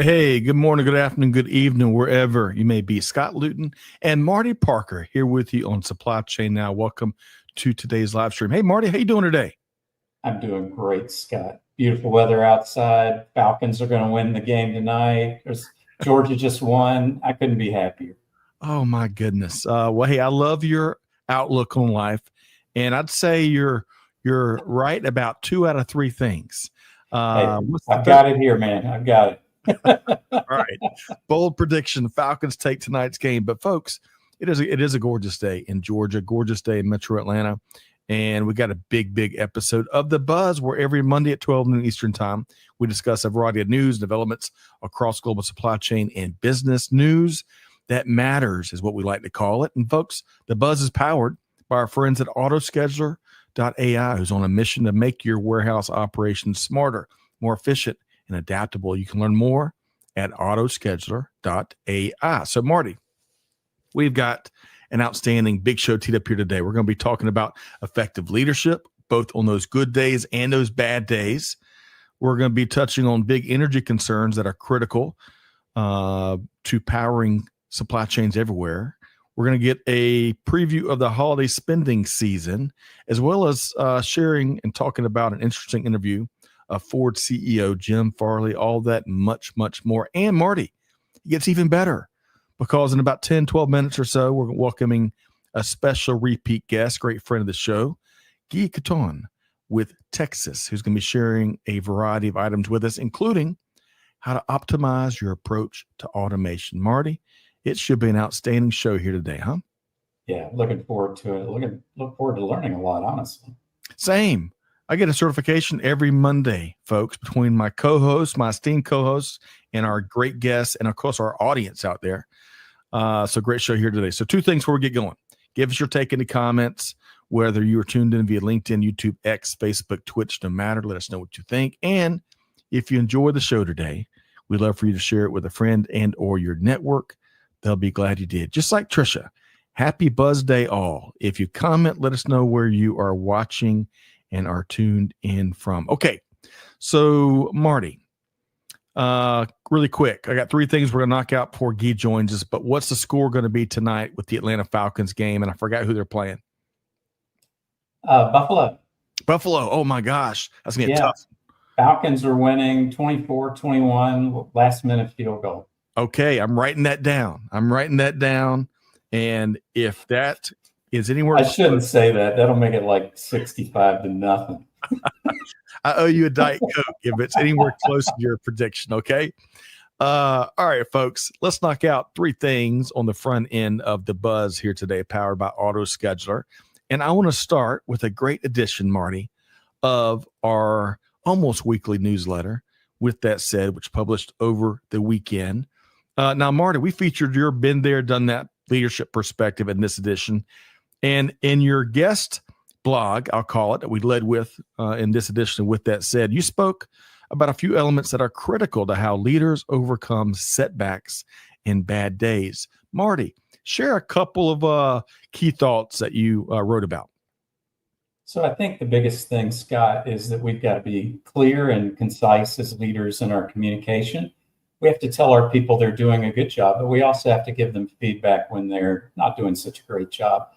Hey, good morning, good afternoon, good evening, wherever you may be. Scott Luton and Marty Parker here with you on Supply Chain Now. Welcome to today's live stream. Hey, Marty, how you doing today? I'm doing great, Scott. Beautiful weather outside. Falcons are going to win the game tonight. Georgia just won. I couldn't be happier. Oh, my goodness. Well, hey, I love your outlook on life, and I'd say you're right about 2 out of 3 things. Hey, I've got it here, man. I've got it. All right. Bold prediction. The Falcons take tonight's game. But folks, it is a gorgeous day in Georgia, gorgeous day in Metro Atlanta. And we got a big episode of The Buzz where every Monday at 12 noon Eastern time, we discuss a variety of news, developments across global supply chain and business news that matters is what we like to call it. And folks, The Buzz is powered by our friends at AutoScheduler.ai, who's on a mission to make your warehouse operations smarter, more efficient, and adaptable. You can learn more at AutoScheduler.ai. So, Marty, we've got an outstanding big show teed up here today. We're going to be talking about effective leadership, both on those good days and those bad days. We're going to be touching on big energy concerns that are critical to powering supply chains everywhere. We're going to get a preview of the holiday spending season, as well as sharing and talking about an interesting interview of Ford CEO Jim Farley, all that much more. And Marty, it gets even better because in about 10, 12 minutes or so, we're welcoming a special repeat guest, great friend of the show, Guy Courtin with Tecsys, who's going to be sharing a variety of items with us, including how to optimize your approach to automation. Marty, it should be an outstanding show here today, huh? Yeah, looking forward to it. Look forward to learning a lot, honestly. Same. I get a certification every Monday, folks, between my co-hosts, my esteemed co-hosts, and our great guests, and of course our audience out there. So great show here today. So 2 things before we get going. Give us your take in the comments, whether you are tuned in via LinkedIn, YouTube, X, Facebook, Twitch, no matter. Let us know what you think. And if you enjoy the show today, we'd love for you to share it with a friend and or your network. They'll be glad you did. Just like Trisha, happy Buzz Day all. If you comment, let us know where you are watching and are tuned in from. Okay, so Marty, really quick, I got 3 things we're going to knock out before Guy joins us, but what's the score going to be tonight with the Atlanta Falcons game? And I forgot who they're playing. Buffalo. Oh, my gosh. That's going to be tough. Falcons are winning 24-21, last-minute field goal. Okay, I'm writing that down. And if that is anywhere, I shouldn't say that. That'll make it like 65-0. I owe you a Diet Coke if it's anywhere close to your prediction. Okay. All right, folks, let's knock out 3 things on the front end of the Buzz here today, powered by AutoScheduler. And I want to start with a great edition, Marty, of our almost weekly newsletter. With that said, which published over the weekend. Now, Marty, we featured your been there, done that leadership perspective in this edition. And in your guest blog, I'll call it, that we led with in this edition. With that said, you spoke about a few elements that are critical to how leaders overcome setbacks and bad days. Marty, share a couple of key thoughts that you wrote about. So I think the biggest thing, Scott, is that we've got to be clear and concise as leaders in our communication. We have to tell our people they're doing a good job, but we also have to give them feedback when they're not doing such a great job.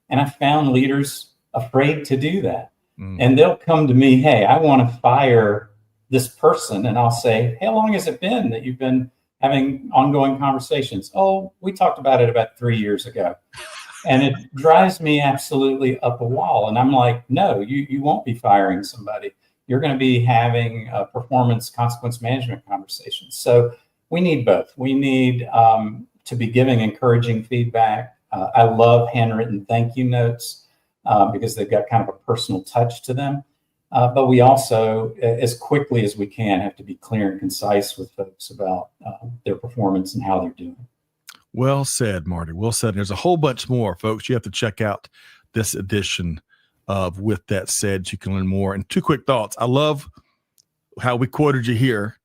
And I found leaders afraid to do that. And they'll come to me, hey, I want to fire this person. And I'll say, how long has it been that you've been having ongoing conversations? Oh, we talked about it about 3 years ago. And it drives me absolutely up a wall. And I'm like, no, you won't be firing somebody. You're going to be having a performance consequence management conversations. So we need both. We need to be giving encouraging feedback. I love handwritten thank you notes because they've got kind of a personal touch to them. But we also, as quickly as we can, have to be clear and concise with folks about their performance and how they're doing. Well said, Marty. Well said. There's a whole bunch more, folks. You have to check out this edition of With That Said. You can learn more. And 2 quick thoughts. I love how we quoted you here,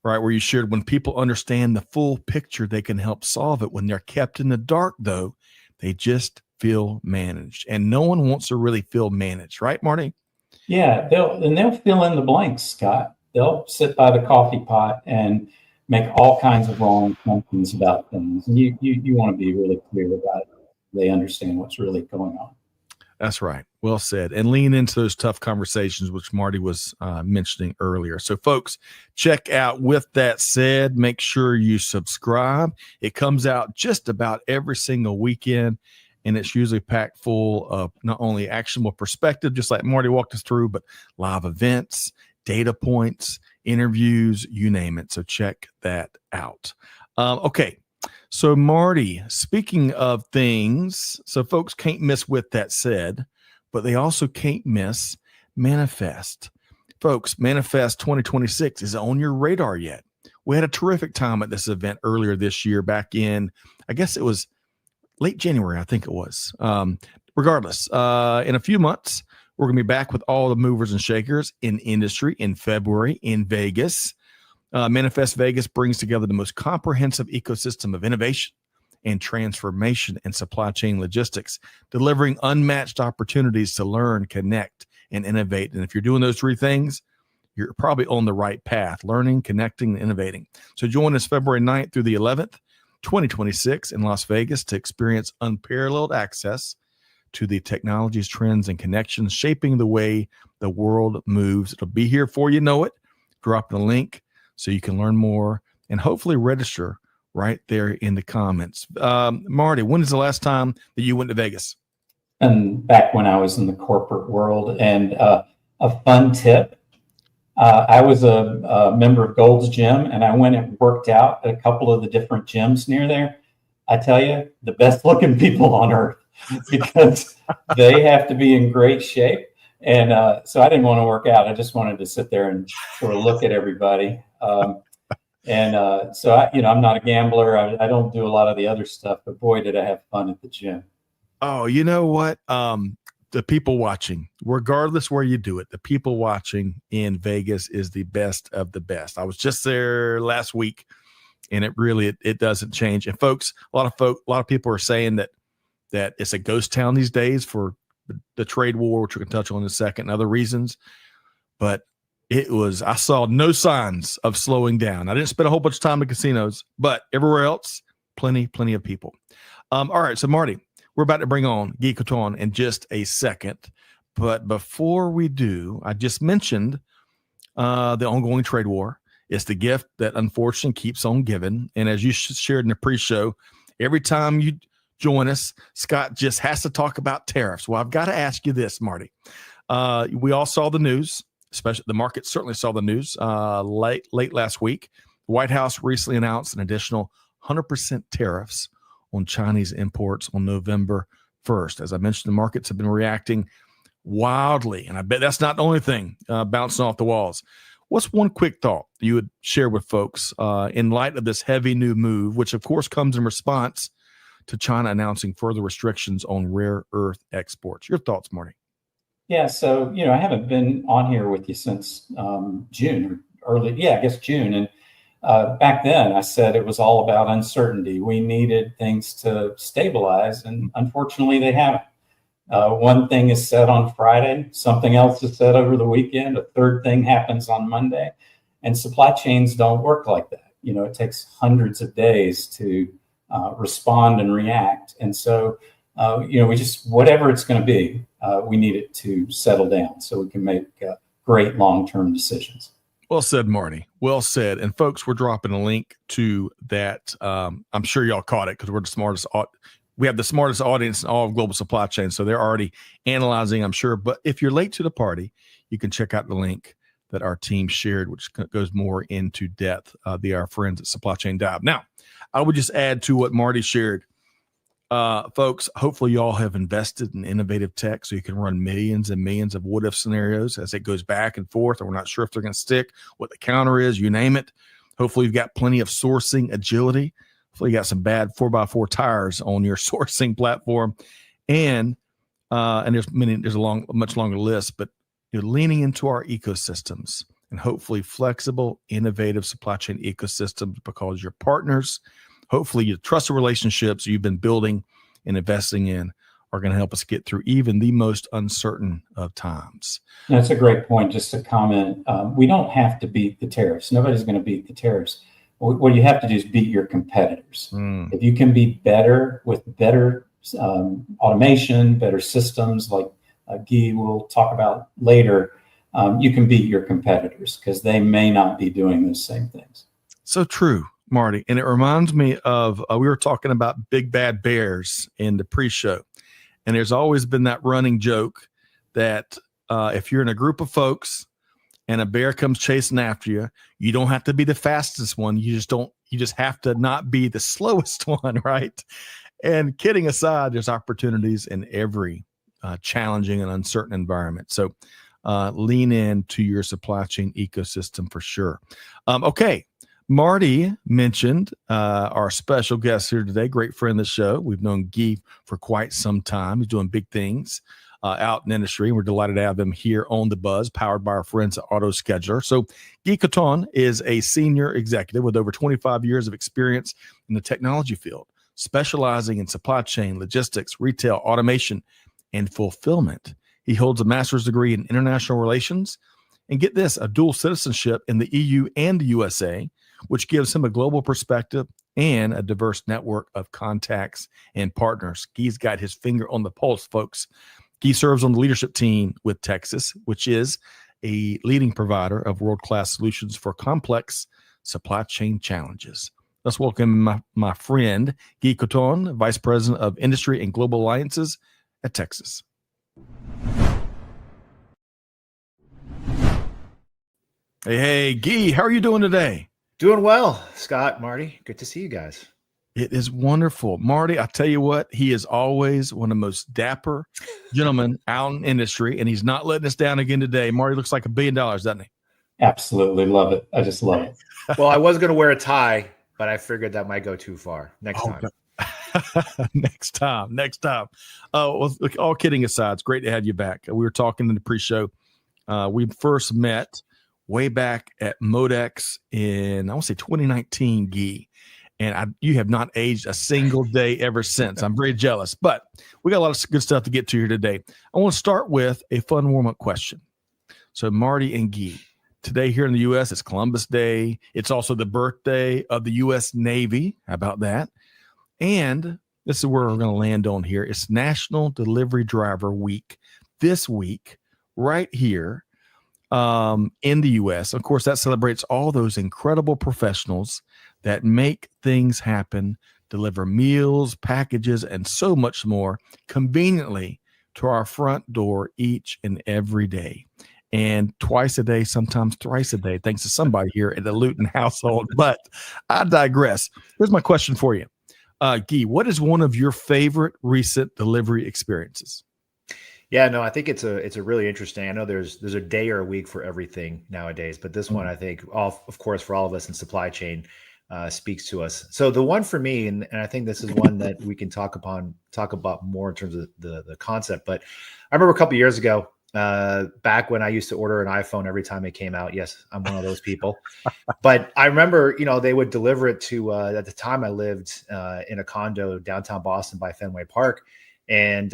right, where you shared when people understand the full picture, they can help solve it. When they're kept in the dark, though, they just feel managed. And no one wants to really feel managed, right, Marty? Yeah, they'll fill in the blanks, Scott. They'll sit by the coffee pot and make all kinds of wrong assumptions about things. And you want to be really clear about it. They understand what's really going on. That's right. Well said. And lean into those tough conversations, which Marty was mentioning earlier. So, folks, check out With That Said. Make sure you subscribe. It comes out just about every single weekend, and it's usually packed full of not only actionable perspective, just like Marty walked us through, but live events, data points, interviews, you name it. So check that out. Okay. So, Marty, speaking of things, so folks can't miss With That Said, but they also can't miss Manifest. Folks, Manifest 2026 is on your radar yet. We had a terrific time at this event earlier this year, back in, I guess it was late January, I think it was. Regardless, in a few months, we're going to be back with all the movers and shakers in industry in February in Vegas. Manifest Vegas brings together the most comprehensive ecosystem of innovation and transformation in supply chain logistics, delivering unmatched opportunities to learn, connect, and innovate. And if you're doing those three things, you're probably on the right path: learning, connecting, and innovating. So join us February 9th through the 11th, 2026 in Las Vegas to experience unparalleled access to the technologies, trends, and connections shaping the way the world moves. It'll be here before you know it. Drop the link so you can learn more and hopefully register right there in the comments. Marty, when is the last time that you went to Vegas? And back when I was in the corporate world. And a fun tip, I was a member of Gold's Gym, and I went and worked out at a couple of the different gyms near there. I tell you, the best looking people on earth, because they have to be in great shape. And so I didn't want to work out. I just wanted to sit there and sort of look at everybody. So I'm not a gambler. I don't do a lot of the other stuff, but boy, did I have fun at the gym. Oh, you know what? The people watching, regardless where you do it, the people watching in Vegas is the best of the best. I was just there last week, and it doesn't change. And folks, a lot of people are saying that it's a ghost town these days for the trade war, which we can touch on in a second, and other reasons. But I saw no signs of slowing down. I didn't spend a whole bunch of time in casinos, but everywhere else, plenty of people. All right. So Marty, we're about to bring on Guy Courtin in just a second. But before we do, I just mentioned the ongoing trade war. It's the gift that unfortunately keeps on giving. And as you shared in the pre-show, every time you join us, Scott just has to talk about tariffs. Well, I've got to ask you this, Marty. We all saw the news, especially the market certainly saw the news late last week. The White House recently announced an additional 100% tariffs on Chinese imports on November 1st. As I mentioned, the markets have been reacting wildly, and I bet that's not the only thing bouncing off the walls. What's one quick thought you would share with folks in light of this heavy new move, which of course comes in response to China announcing further restrictions on rare earth exports? Your thoughts, Marty? Yeah, so, I haven't been on here with you since June or June. And back then I said it was all about uncertainty. We needed things to stabilize, and unfortunately they haven't. One thing is said on Friday, something else is said over the weekend, a third thing happens on Monday, and supply chains don't work like that. It takes hundreds of days to respond and react. And so, we just, whatever it's going to be, we need it to settle down so we can make great long-term decisions. Well said, Marty. Well said. And folks, we're dropping a link to that. I'm sure y'all caught it because we're the smartest. We have the smartest audience in all of global supply chain. So they're already analyzing, I'm sure. But if you're late to the party, you can check out the link that our team shared, which goes more into depth via our friends at Supply Chain Dive. Now, I would just add to what Marty shared. Folks, hopefully y'all have invested in innovative tech so you can run millions and millions of what-if scenarios as it goes back and forth, and we're not sure if they're going to stick, what the counter is, you name it. Hopefully you've got plenty of sourcing agility. Hopefully you got some bad 4x4 tires on your sourcing platform. And there's a much longer list, but you're leaning into our ecosystems and hopefully flexible, innovative supply chain ecosystems, because your partners, hopefully your trusted relationships you've been building and investing in, are going to help us get through even the most uncertain of times. That's a great point. Just to comment, we don't have to beat the tariffs. Nobody's going to beat the tariffs, What you have to do is beat your competitors. If you can be better with better automation, better systems, like Guy will talk about later, you can beat your competitors because they may not be doing those same things. So true, Marty. And it reminds me of, we were talking about big bad bears in the pre-show. And there's always been that running joke that if you're in a group of folks and a bear comes chasing after you, you don't have to be the fastest one. You just have to not be the slowest one, right? And kidding aside, there's opportunities in every challenging and uncertain environment. So lean into your supply chain ecosystem for sure. Okay. Marty mentioned our special guest here today, great friend of the show. We've known Guy for quite some time. He's doing big things out in industry. We're delighted to have him here on The Buzz, powered by our friends at AutoScheduler. So Guy Courtin is a senior executive with over 25 years of experience in the technology field, specializing in supply chain, logistics, retail, automation, and fulfillment. He holds a master's degree in international relations and, get this, a dual citizenship in the EU and the USA, which gives him a global perspective and a diverse network of contacts and partners. Guy's got his finger on the pulse, folks. Guy serves on the leadership team with Tecsys, which is a leading provider of world-class solutions for complex supply chain challenges. Let's welcome my friend, Guy Courtin, Vice President of Industry and Global Alliances at Tecsys. Hey, Guy, how are you doing today? Doing well, Scott, Marty. Good to see you guys. It is wonderful. Marty, I tell you what, he is always one of the most dapper gentlemen out in industry, and he's not letting us down again today. Marty looks like $1 billion, doesn't he? Absolutely love it. I just love it. Well, I was going to wear a tie, but I figured that might go too far. Next time. Next time. Well, look, all kidding aside, it's great to have you back. We were talking in the pre-show. We first met way back at Modex in, I want to say 2019, Guy. And you have not aged a single day ever since. I'm very jealous, but we got a lot of good stuff to get to here today. I want to start with a fun warm-up question. So Marty and Guy, today here in the U.S., it's Columbus Day. It's also the birthday of the U.S. Navy. How about that? And this is where we're going to land on here. It's National Delivery Driver Week this week, right here in the U.S. Of course, that celebrates all those incredible professionals that make things happen, deliver meals, packages, and so much more conveniently to our front door each and every day. And twice a day, sometimes thrice a day, thanks to somebody here at the Luton household. But I digress. Here's my question for you. Guy, what is one of your favorite recent delivery experiences? Yeah, no, I think it's a really interesting. I know there's a day or a week for everything nowadays, but this one, I think, of course, for all of us in supply chain, speaks to us. So the one for me, and I think this is one that we can talk about more in terms of the concept. But I remember a couple of years ago, back when I used to order an iPhone every time it came out. Yes, I'm one of those people. But I remember, they would deliver it to. At the time, I lived in a condo downtown Boston by Fenway Park, and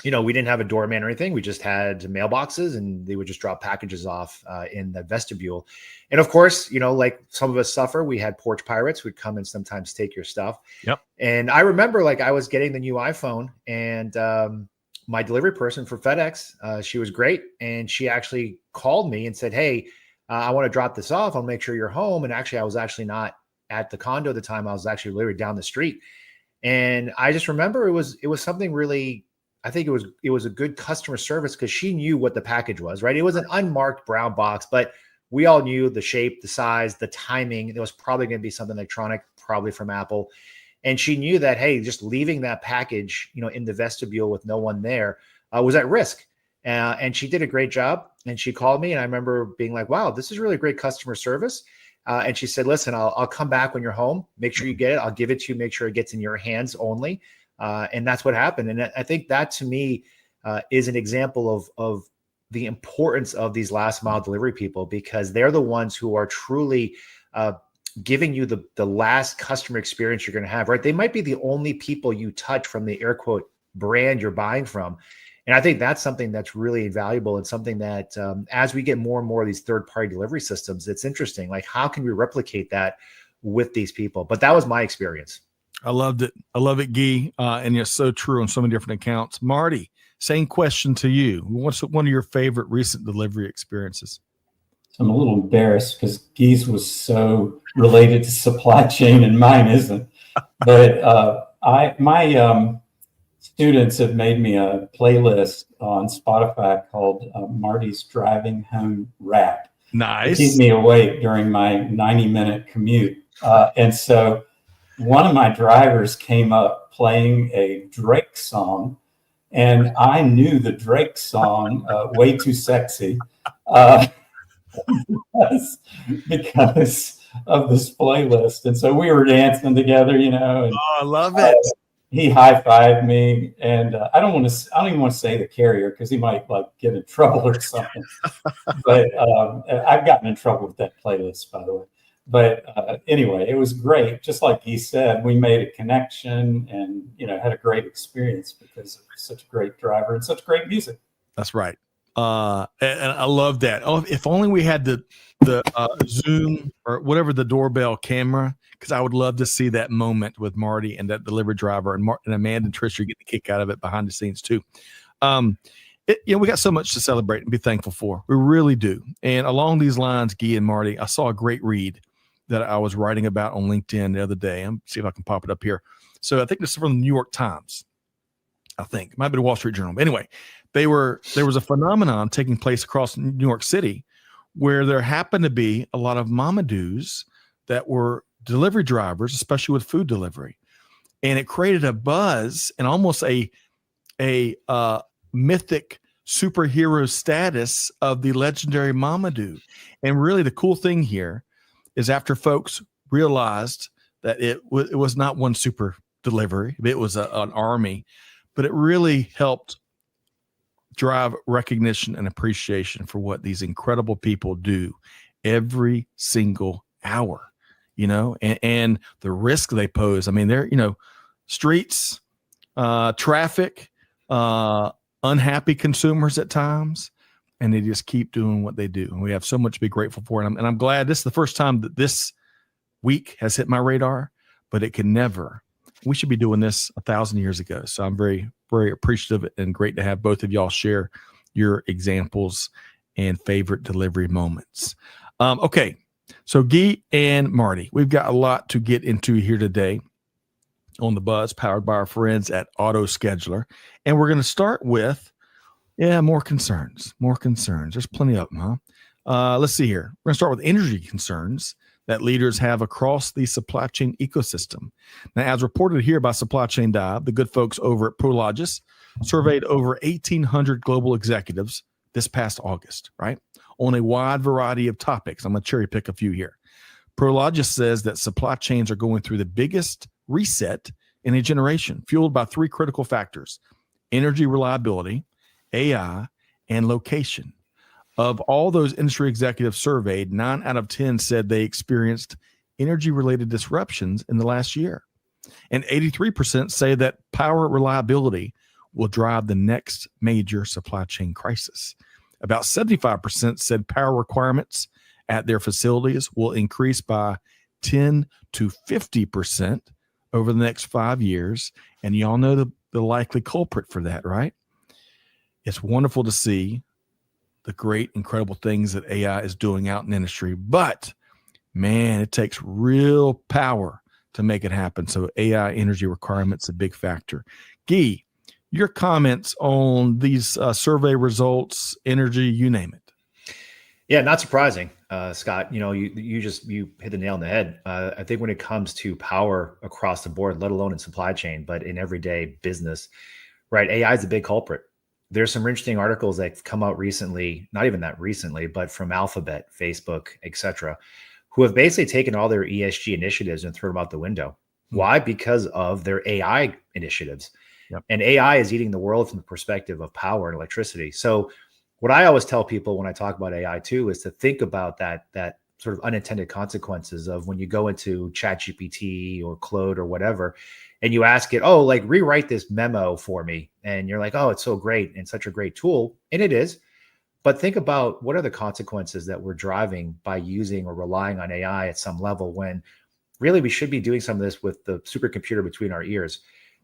we didn't have a doorman or anything. We just had mailboxes, and they would just drop packages off in the vestibule. And of course, like some of us suffer, we had porch pirates who would come and sometimes take your stuff. Yep. And I remember, I was getting the new iPhone, and my delivery person for FedEx, she was great. And she actually called me and said, "Hey, I want to drop this off. I'll make sure you're home." And actually, I was actually not at the condo at the time. I was actually literally down the street. And I just remember it was something really, I think it was a good customer service because she knew what the package was, right? It was an unmarked brown box, but we all knew the shape, the size, the timing. It was probably going to be something electronic, probably from Apple. And she knew that, hey, just leaving that package, in the vestibule with no one there was at risk. And she did a great job. And she called me, and I remember being like, wow, this is really great customer service. And she said, listen, I'll come back when you're home. Make sure you get it. I'll give it to you. Make sure it gets in your hands only. And that's what happened. And I think that, to me, is an example of the importance of these last mile delivery people, because they're the ones who are truly giving you the last customer experience you're going to have, right? They might be the only people you touch from the air quote brand you're buying from. And I think that's something that's really valuable and something that as we get more and more of these third-party delivery systems, it's interesting. Like, how can we replicate that with these people? But that was my experience. I loved it. I love it, Guy. And it's so true on so many different accounts. Marty, same question to you. What's one of your favorite recent delivery experiences? So I'm a little embarrassed because Guy's was so related to supply chain and mine isn't. But my students have made me a playlist on Spotify called Marty's Driving Home Rap. Nice. To keep me awake during my 90-minute commute. And so one of my drivers came up playing a Drake song, and I knew the Drake song, Way Too Sexy, because of this playlist. And so we were dancing together, and I love it. He high-fived me, and I don't even want to say the carrier because he might get in trouble or something. But I've gotten in trouble with that playlist, by the way. But anyway, it was great. Just like he said, we made a connection and had a great experience because of such a great driver and such great music. That's right. And I love that. Oh, if only we had the Zoom or whatever, the doorbell camera, because I would love to see that moment with Marty and that delivery driver, and Amanda and Trish are getting a kick out of it behind the scenes too. We got so much to celebrate and be thankful for. We really do. And along these lines, Guy and Marty, I saw a great read that I was writing about on LinkedIn the other day. I'm see if I can pop it up here. So I think this is from the New York Times. I think it might be the Wall Street Journal. But anyway, there was a phenomenon taking place across New York City where there happened to be a lot of Mamadous that were delivery drivers, especially with food delivery. And it created a buzz and almost a mythic superhero status of the legendary Mamadou. And really the cool thing here is after folks realized that it was not one super delivery, it was an army, but it really helped drive recognition and appreciation for what these incredible people do every single hour, and the risk they pose. I mean, they're, streets, traffic, unhappy consumers at times, and they just keep doing what they do. And we have so much to be grateful for. And I'm glad this is the first time that this week has hit my radar, but it can never. We should be doing this 1,000 years ago. So I'm very, very appreciative and great to have both of y'all share your examples and favorite delivery moments. Okay. So Guy and Marty, we've got a lot to get into here today on the Buzz, powered by our friends at AutoScheduler. And we're going to start with, more concerns. There's plenty of them, huh? Let's see here. We're going to start with energy concerns that leaders have across the supply chain ecosystem. Now, as reported here by Supply Chain Dive, the good folks over at Prologis surveyed over 1,800 global executives this past August, right, on a wide variety of topics. I'm going to cherry pick a few here. Prologis says that supply chains are going through the biggest reset in a generation, fueled by three critical factors: energy reliability, AI, and location. Of all those industry executives surveyed, 9 out of 10 said they experienced energy-related disruptions in the last year. And 83% say that power reliability will drive the next major supply chain crisis. About 75% said power requirements at their facilities will increase by 10 to 50% over the next 5 years. And y'all know the likely culprit for that, right? It's wonderful to see the great, incredible things that AI is doing out in industry, but man, it takes real power to make it happen. So AI energy requirements a big factor. Guy, your comments on these survey results, energy, you name it. Yeah, not surprising, Scott. You hit the nail on the head. I think when it comes to power across the board, let alone in supply chain, but in everyday business, right? AI is a big culprit. There's some interesting articles that have come out recently, not even that recently, but from Alphabet, Facebook, etc., who have basically taken all their ESG initiatives and thrown them out the window. Why? Because of their AI initiatives. Yep. And AI is eating the world from the perspective of power and electricity. So what I always tell people when I talk about AI too is to think about that sort of unintended consequences of when you go into ChatGPT or Claude or whatever, and you ask it, oh, like rewrite this memo for me. And you're like, oh, it's so great and such a great tool. And it is. But think about what are the consequences that we're driving by using or relying on AI at some level, when really we should be doing some of this with the supercomputer between our ears.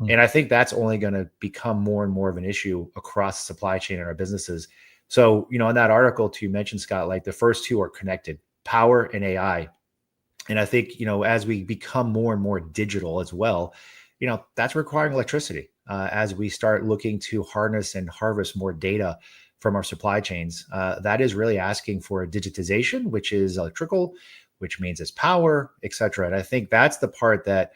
And I think that's only going to become more and more of an issue across the supply chain in our businesses. So, in that article too, you mentioned, Scott, like the first two are connected, power and AI. And I think, as we become more and more digital as well, that's requiring electricity as we start looking to harness and harvest more data from our supply chains. That is really asking for a digitization, which is electrical, which means it's power, et cetera. And I think that's the part that,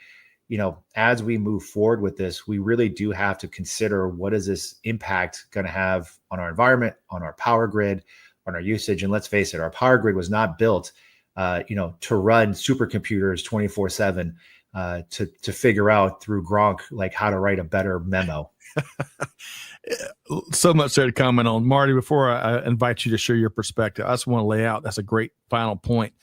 as we move forward with this, we really do have to consider what is this impact going to have on our environment, on our power grid, on our usage. And let's face it, our power grid was not built, to run supercomputers 24/7, to figure out through Gronk, like how to write a better memo. So much there to comment on. Marty, before I invite you to share your perspective, I just want to lay out, that's a great final point.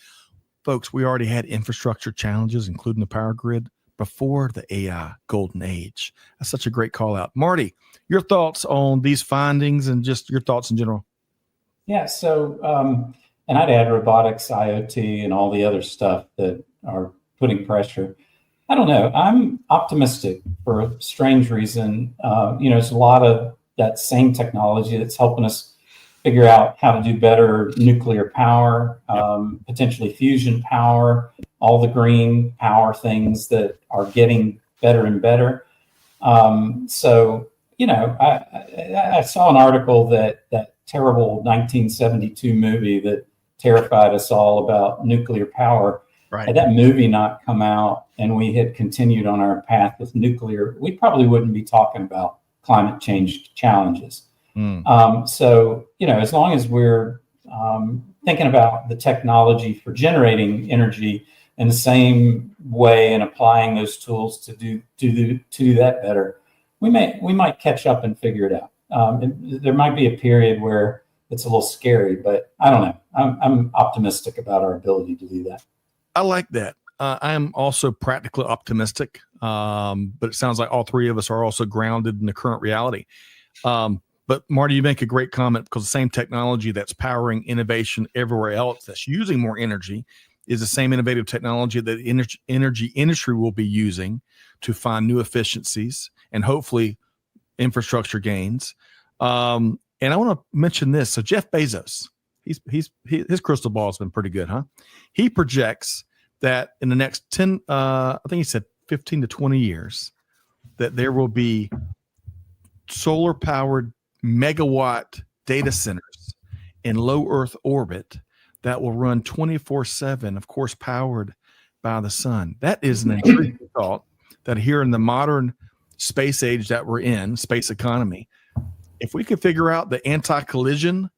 Folks, we already had infrastructure challenges, including the power grid, before the AI golden age. That's such a great call out. Marty, your thoughts on these findings and just your thoughts in general? Yeah, so, and I'd add robotics, IoT, and all the other stuff that are putting pressure. I don't know. I'm optimistic for a strange reason. There's a lot of that same technology that's helping us figure out how to do better nuclear power, potentially fusion power, all the green power things that are getting better and better. I saw an article that terrible 1972 movie that terrified us all about nuclear power. Right. Had that movie not come out and we had continued on our path with nuclear, we probably wouldn't be talking about climate change challenges. As long as we're thinking about the technology for generating energy in the same way and applying those tools to do that better, we might catch up and figure it out. There might be a period where it's a little scary, but I don't know. I'm optimistic about our ability to do that. I like that. I'm also practically optimistic, but it sounds like all three of us are also grounded in the current reality. But Marty, you make a great comment, because the same technology that's powering innovation everywhere else that's using more energy is the same innovative technology that the energy industry will be using to find new efficiencies and hopefully infrastructure gains. And I want to mention this. So Jeff Bezos, his crystal ball has been pretty good, huh? He projects that in the next 10, I think he said 15 to 20 years, that there will be solar powered megawatt data centers in low Earth orbit that will run 24/7, of course, powered by the sun. That is an intriguing thought, that here in the modern space age that we're in, space economy, if we could figure out the anti-collision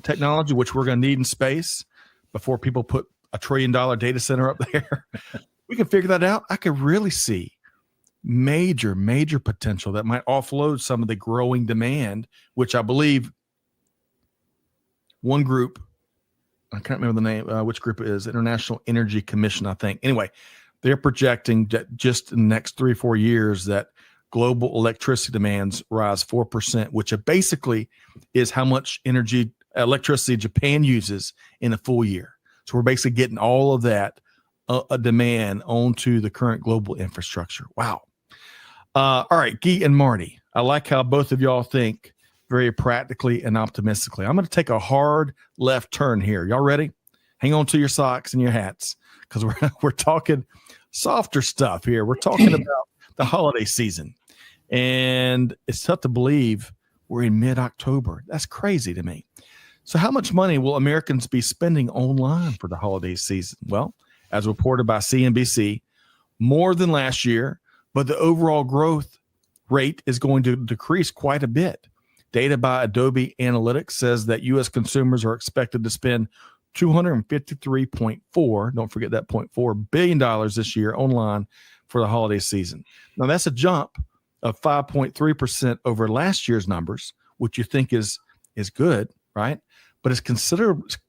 technology, which we're going to need in space before people put $1 trillion data center up there, we can figure that out. I could really see major potential that might offload some of the growing demand, which I believe one group, I can't remember the name, which group it is, International Energy Commission, I think. Anyway, they're projecting that just in the next 3-4 years that global electricity demands rise 4%, which basically is how much electricity Japan uses in a full year. So we're basically getting all of that demand onto the current global infrastructure. Wow. All right, Guy and Marty, I like how both of y'all think very practically and optimistically. I'm going to take a hard left turn here. Y'all ready? Hang on to your socks and your hats, because we're talking softer stuff here. We're talking about the holiday season, and it's tough to believe we're in mid-October. That's crazy to me. So how much money will Americans be spending online for the holiday season? Well, as reported by CNBC, more than last year, but the overall growth rate is going to decrease quite a bit. Data by Adobe Analytics says that U.S. consumers are expected to spend $253.4, don't forget that $0.4 billion this year online for the holiday season. Now, that's a jump of 5.3% over last year's numbers, which you think is good, right? But it's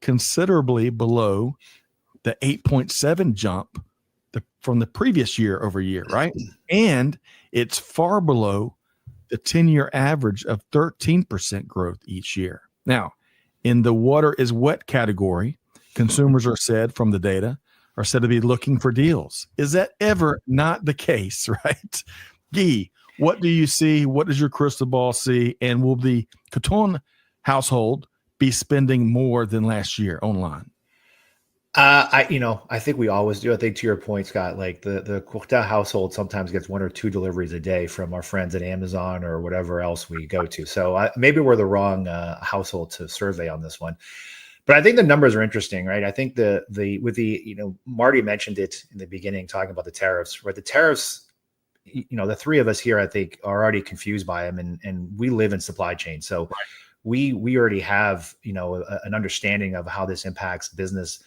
considerably below the 8.7 jump from the previous year over year, right? And it's far below the 10-year average of 13% growth each year. Now, in the water is wet category, consumers are said to be looking for deals. Is that ever not the case, right? Guy, what do you see? What does your crystal ball see? And will the Courtin household be spending more than last year online? I think we always do. I think to your point, Scott, like the Courtin household sometimes gets 1 or 2 deliveries a day from our friends at Amazon or whatever else we go to. So maybe we're the wrong household to survey on this one. But I think the numbers are interesting, right? I think Marty mentioned it in the beginning, talking about the tariffs, right? The tariffs, the three of us here, I think, are already confused by them, and we live in supply chain, so right. we already have an understanding of how this impacts business.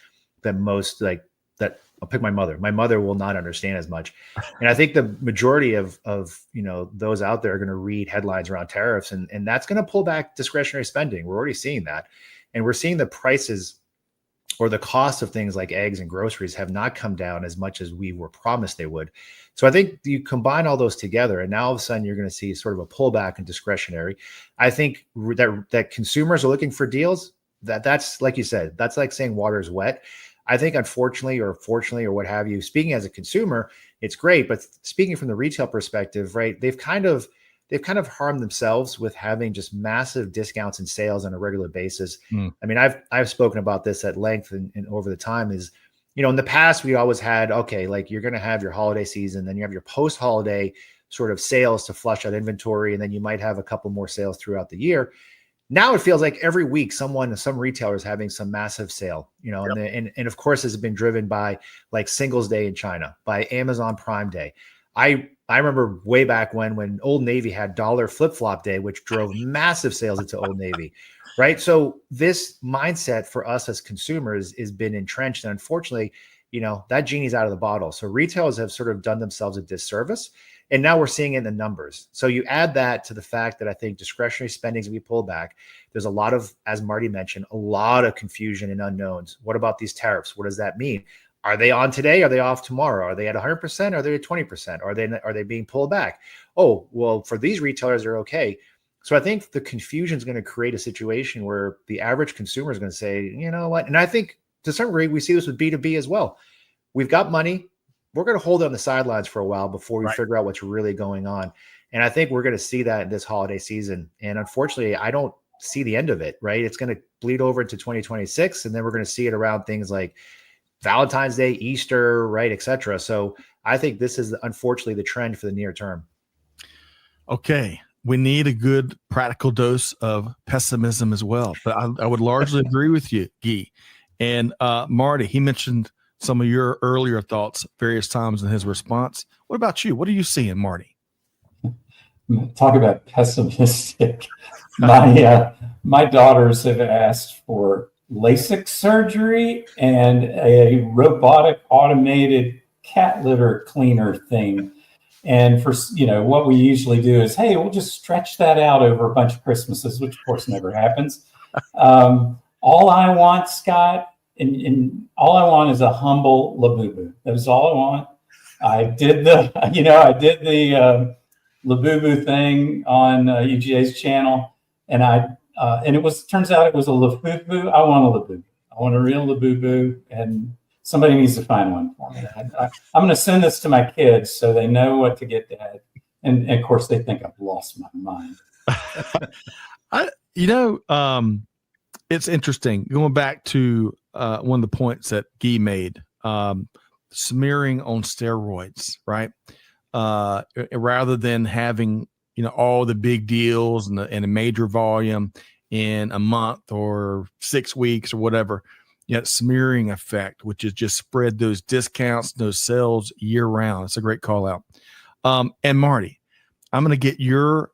That I'll pick my mother. My mother will not understand as much. And I think the majority of those out there are going to read headlines around tariffs, and that's going to pull back discretionary spending. We're already seeing that. And we're seeing the prices or the cost of things like eggs and groceries have not come down as much as we were promised they would. So I think you combine all those together, and now all of a sudden you're going to see sort of a pullback in discretionary. I think that consumers are looking for deals. That's like you said, that's like saying water is wet. I think unfortunately or fortunately or what have you, speaking as a consumer, it's great. But speaking from the retail perspective, right, they've kind of harmed themselves with having just massive discounts and sales on a regular basis. I mean, I've spoken about this at length and over the time is, in the past, we always had, okay, like you're going to have your holiday season, then you have your post-holiday sort of sales to flush out inventory, and then you might have a couple more sales throughout the year. Now it feels like every week some retailer is having some massive sale, yep. and of course has been driven by like Singles Day in China, by Amazon Prime Day. I remember way back when Old Navy had Dollar Flip Flop Day, which drove massive sales into Old Navy, right? So this mindset for us as consumers has been entrenched, and unfortunately, that genie's out of the bottle. So retailers have sort of done themselves a disservice. And now we're seeing it in the numbers. So you add that to the fact that I think discretionary spending is going to be pulled back. There's a lot of, as Marty mentioned, a lot of confusion and unknowns. What about these tariffs? What does that mean? Are they on today? Are they off tomorrow? Are they at 100%? Are they at 20%? Are they being pulled back? Oh, well, for these retailers, they're okay. So I think the confusion is going to create a situation where the average consumer is going to say, you know what? And I think to some degree, we see this with B2B as well. We've got money. We're going to hold it on the sidelines for a while before we figure out what's really going on. And I think we're going to see that in this holiday season. And unfortunately, I don't see the end of it, right? It's going to bleed over into 2026. And then we're going to see it around things like Valentine's Day, Easter, right, et cetera. So I think this is unfortunately the trend for the near term. Okay. We need a good practical dose of pessimism as well. But I would largely agree with you, Guy. And Marty, he mentioned some of your earlier thoughts various times in his response. What about you? What are you seeing, Marty? Talk about pessimistic. My daughters have asked for LASIK surgery and a robotic automated cat litter cleaner thing. And for, what we usually do is, hey, we'll just stretch that out over a bunch of Christmases, which of course never happens. All I want, Scott, and all I want is a humble Labubu. That is all I want. I did the Labubu thing on UGA's channel, and turns out it was a Labubu. I want a Labubu. I want a real Labubu, and somebody needs to find one for me. I'm going to send this to my kids so they know what to get Dad. And of course, they think I've lost my mind. It's interesting. Going back to one of the points that Guy made, smearing on steroids, right? Rather than having, all the big deals and a major volume in a month or 6 weeks or whatever, smearing effect, which is just spread those discounts, those sales year round. It's a great call out. And Marty, I'm going to get your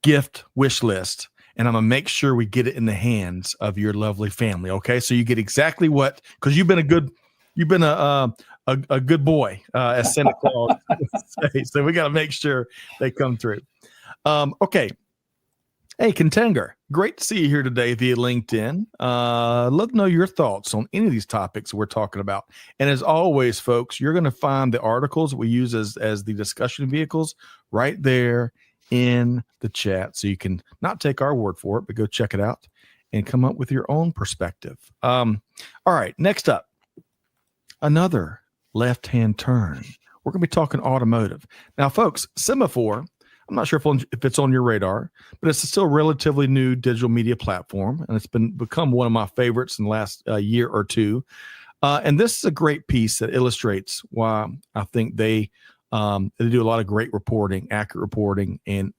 gift wish list, and I'm going to make sure we get it in the hands of your lovely family. Okay. So you get exactly because you've been a good boy, as Santa Claus say. So we got to make sure they come through. Okay. Hey, Contanger, great to see you here today via LinkedIn. Let us know your thoughts on any of these topics we're talking about. And as always, folks, you're going to find the articles we use as the discussion vehicles right there in the chat. So you can not take our word for it, but go check it out and come up with your own perspective. All right, next up, another left-hand turn. We're going to be talking automotive. Now, folks, Semaphore, I'm not sure if it's on your radar, but it's still a relatively new digital media platform, and it's become one of my favorites in the last year or two. And this is a great piece that illustrates why I think they do a lot of great reporting, accurate reporting, and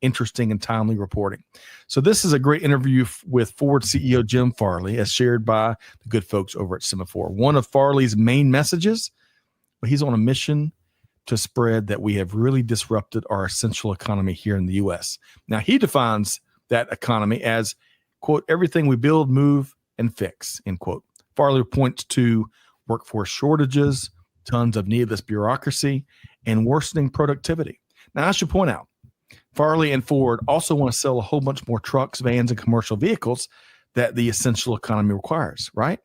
interesting and timely reporting. So this is a great interview with Ford CEO Jim Farley, as shared by the good folks over at Semaphore. One of Farley's main messages, but he's on a mission to spread that we have really disrupted our essential economy here in the U.S. Now, he defines that economy as, quote, everything we build, move, and fix, end quote. Farley points to workforce shortages, tons of needless bureaucracy, and worsening productivity. Now, I should point out, Farley and Ford also want to sell a whole bunch more trucks, vans, and commercial vehicles that the essential economy requires, right?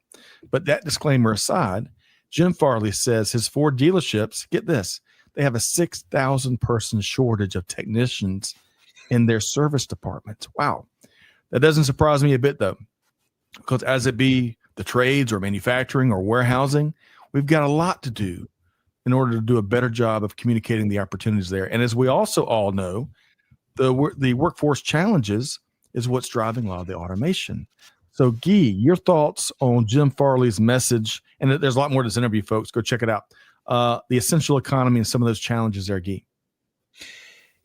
But that disclaimer aside, Jim Farley says his Ford dealerships, get this, they have a 6,000 person shortage of technicians in their service departments. Wow. That doesn't surprise me a bit, though, because as it be the trades or manufacturing or warehousing, we've got a lot to do in order to do a better job of communicating the opportunities there. And as we also all know, the workforce challenges is what's driving a lot of the automation. So, Guy, your thoughts on Jim Farley's message, and there's a lot more to this interview, folks. Go check it out. The essential economy and some of those challenges there, Guy.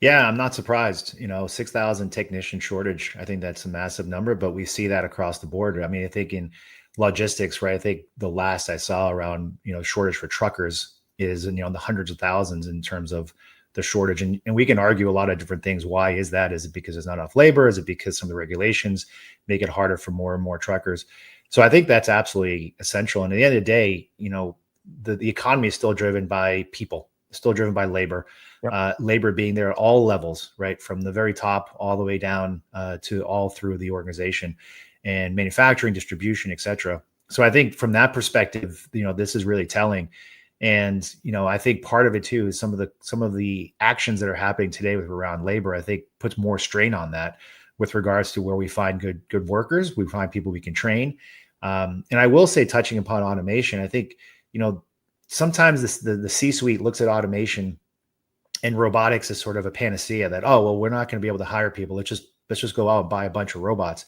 Yeah, I'm not surprised. 6,000 technician shortage. I think that's a massive number, but we see that across the board. I mean, I think in logistics, right? I think the last I saw around, shortage for truckers is in, the hundreds of thousands in terms of the shortage. And we can argue a lot of different things. Why is that? Is it because there's not enough labor? Is it because some of the regulations make it harder for more and more truckers? So I think that's absolutely essential. And at the end of the day, the economy is still driven by people, still driven by labor. Yep. Labor being there at all levels, right? From the very top all the way down to all through the organization, and manufacturing, distribution, et cetera. So I think from that perspective, this is really telling. And, I think part of it too is some of the actions that are happening today with around labor, I think puts more strain on that with regards to where we find good workers, we find people we can train. And I will say, touching upon automation, I think, sometimes the C-suite looks at automation and robotics as sort of a panacea that, oh, well, we're not going to be able to hire people. Let's just go out and buy a bunch of robots,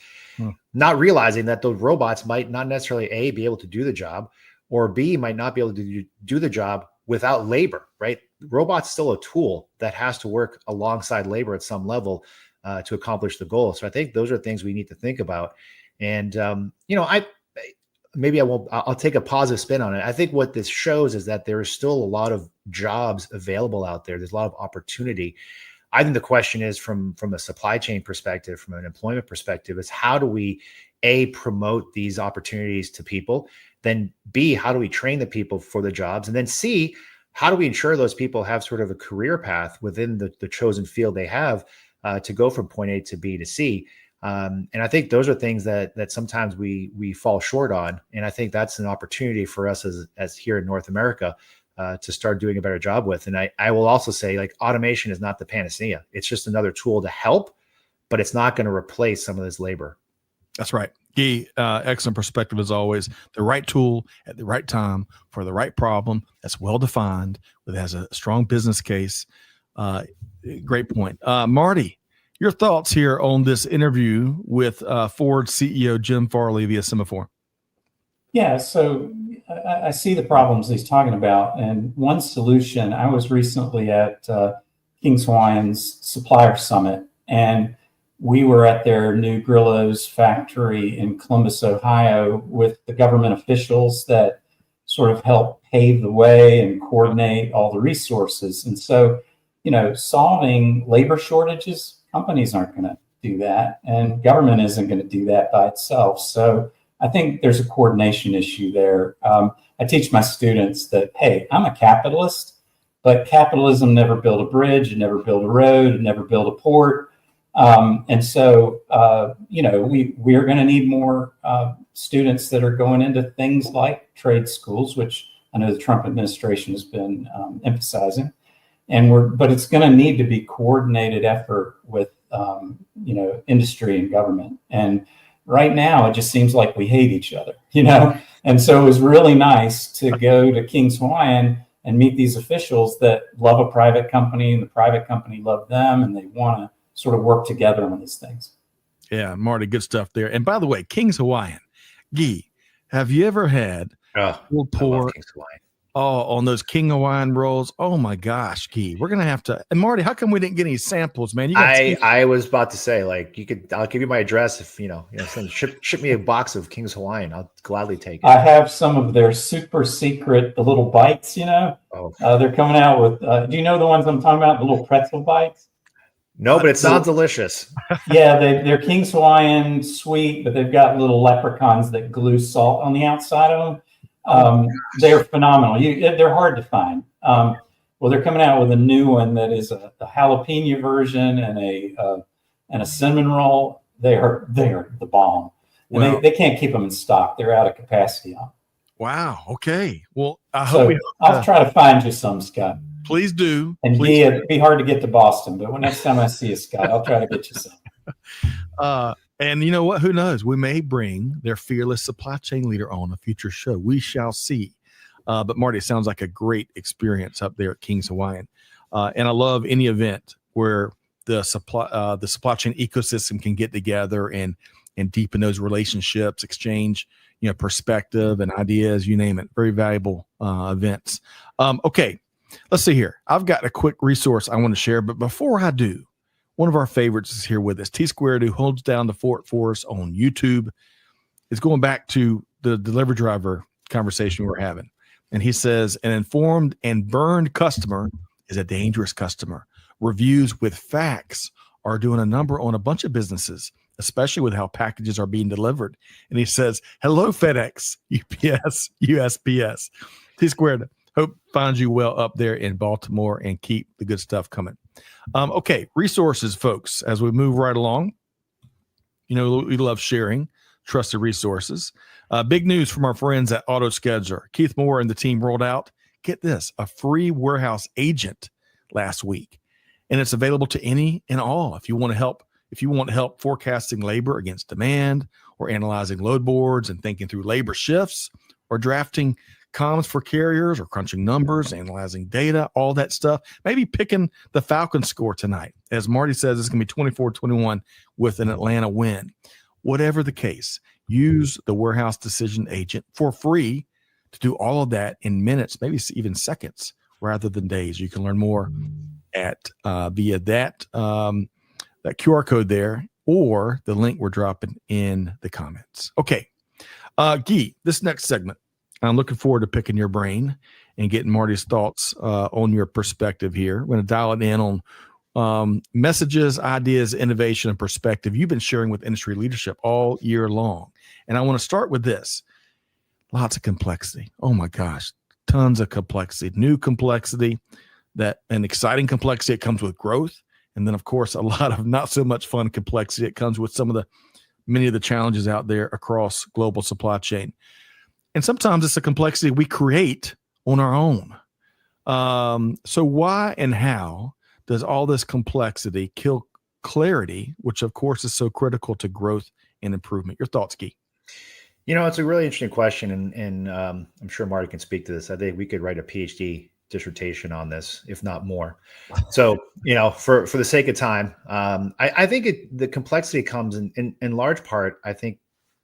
not realizing that those robots might not necessarily A, be able to do the job, or B, might not be able to do the job without labor, right? Robot's still a tool that has to work alongside labor at some level to accomplish the goal. So I think those are things we need to think about. And, I'll take a positive spin on it. I think what this shows is that there is still a lot of jobs available out there. There's a lot of opportunity. I think the question is from a supply chain perspective, from an employment perspective, is how do we, A, promote these opportunities to people? Then B, how do we train the people for the jobs? And then C, how do we ensure those people have sort of a career path within the chosen field they have to go from point A to B to C? And I think those are things that sometimes we fall short on. And I think that's an opportunity for us as here in North America to start doing a better job with. And I will also say, like, automation is not the panacea. It's just another tool to help, but it's not going to replace some of this labor. That's right. Guy, excellent perspective as always. The right tool at the right time for the right problem that's well-defined, that has a strong business case. Great point. Marty, your thoughts here on this interview with Ford CEO Jim Farley via Semaphore? Yeah, so I see the problems he's talking about. And one solution, I was recently at King's Hawaiian's Supplier Summit, and we were at their new Grillo's factory in Columbus, Ohio, with the government officials that sort of help pave the way and coordinate all the resources. And so, solving labor shortages, companies aren't going to do that, and government isn't going to do that by itself. So I think there's a coordination issue there. I teach my students that, hey, I'm a capitalist, but capitalism never built a bridge, it never built a road, it never built a port. And so, we are going to need more students that are going into things like trade schools, which I know the Trump administration has been emphasizing. But it's going to need to be coordinated effort with, industry and government. And right now, it just seems like we hate each other, And so it was really nice to go to King's Hawaiian and meet these officials that love a private company, and the private company loved them, and they want to sort of work together on these things. Yeah, Marty, good stuff there. And by the way, King's Hawaiian, Guy, have you ever had pulled pork on those King Hawaiian rolls? Oh my gosh, Guy, we're gonna have to. And Marty, how come we didn't get any samples, man? I was about to say, I'll give you my address if ship me a box of King's Hawaiian. I'll gladly take it. I have some of their super secret, the little bites. They're coming out with. Do you know the ones I'm talking about? The little pretzel bites. No, but it sounds delicious. Yeah, they're King's Hawaiian sweet, but they've got little leprechauns that glue salt on the outside of them. They're phenomenal. They're hard to find. Well, they're coming out with a new one that is a jalapeno version and a cinnamon roll. They are the bomb. And wow. they can't keep them in stock. They're out of capacity on. Wow. Okay. Well, I'll try to find you some, Scott. Please do. And it'd be hard to get to Boston, but next time I see you, Scott, I'll try to get you some. And you know what? Who knows? We may bring their fearless supply chain leader on a future show. We shall see. But Marty, it sounds like a great experience up there at King's Hawaiian. And I love any event where the supply chain ecosystem can get together and deepen those relationships, exchange, perspective and ideas, you name it. Very valuable events. Okay. Let's see here. I've got a quick resource I want to share, but before I do, one of our favorites is here with us. T-Squared, who holds down the fort for us on YouTube, is going back to the delivery driver conversation we're having. And he says, an informed and burned customer is a dangerous customer. Reviews with facts are doing a number on a bunch of businesses, especially with how packages are being delivered. And he says, hello, FedEx, UPS, USPS. T-Squared, hope finds you well up there in Baltimore and keep the good stuff coming. Okay, resources, folks, as we move right along. We love sharing trusted resources. Big news from our friends at AutoScheduler. Keith Moore and the team rolled out, get this, a free warehouse agent last week. And it's available to any and all. If you want help forecasting labor against demand, or analyzing load boards and thinking through labor shifts, or drafting comms for carriers, or crunching numbers, analyzing data, all that stuff. Maybe picking the Falcons score tonight. As Marty says, it's going to be 24-21 with an Atlanta win. Whatever the case, use the warehouse decision agent for free to do all of that in minutes, maybe even seconds, rather than days. You can learn more at via that QR code there, or the link we're dropping in the comments. Okay, Guy, this next segment, I'm looking forward to picking your brain and getting Marty's thoughts on your perspective here. We're going to dial it in on messages, ideas, innovation, and perspective you've been sharing with industry leadership all year long. And I want to start with this. Lots of complexity. Oh my gosh, tons of complexity, new complexity, an exciting complexity. It comes with growth. And then, of course, a lot of not so much fun complexity. It comes with many of the challenges out there across global supply chain. And sometimes it's a complexity we create on our own. So why and how does all this complexity kill clarity, which of course is so critical to growth and improvement? Your thoughts, Guy? It's a really interesting question, and I'm sure Marty can speak to this. I think we could write a PhD dissertation on this, if not more. So, for the sake of time, I think the complexity comes in large part. I think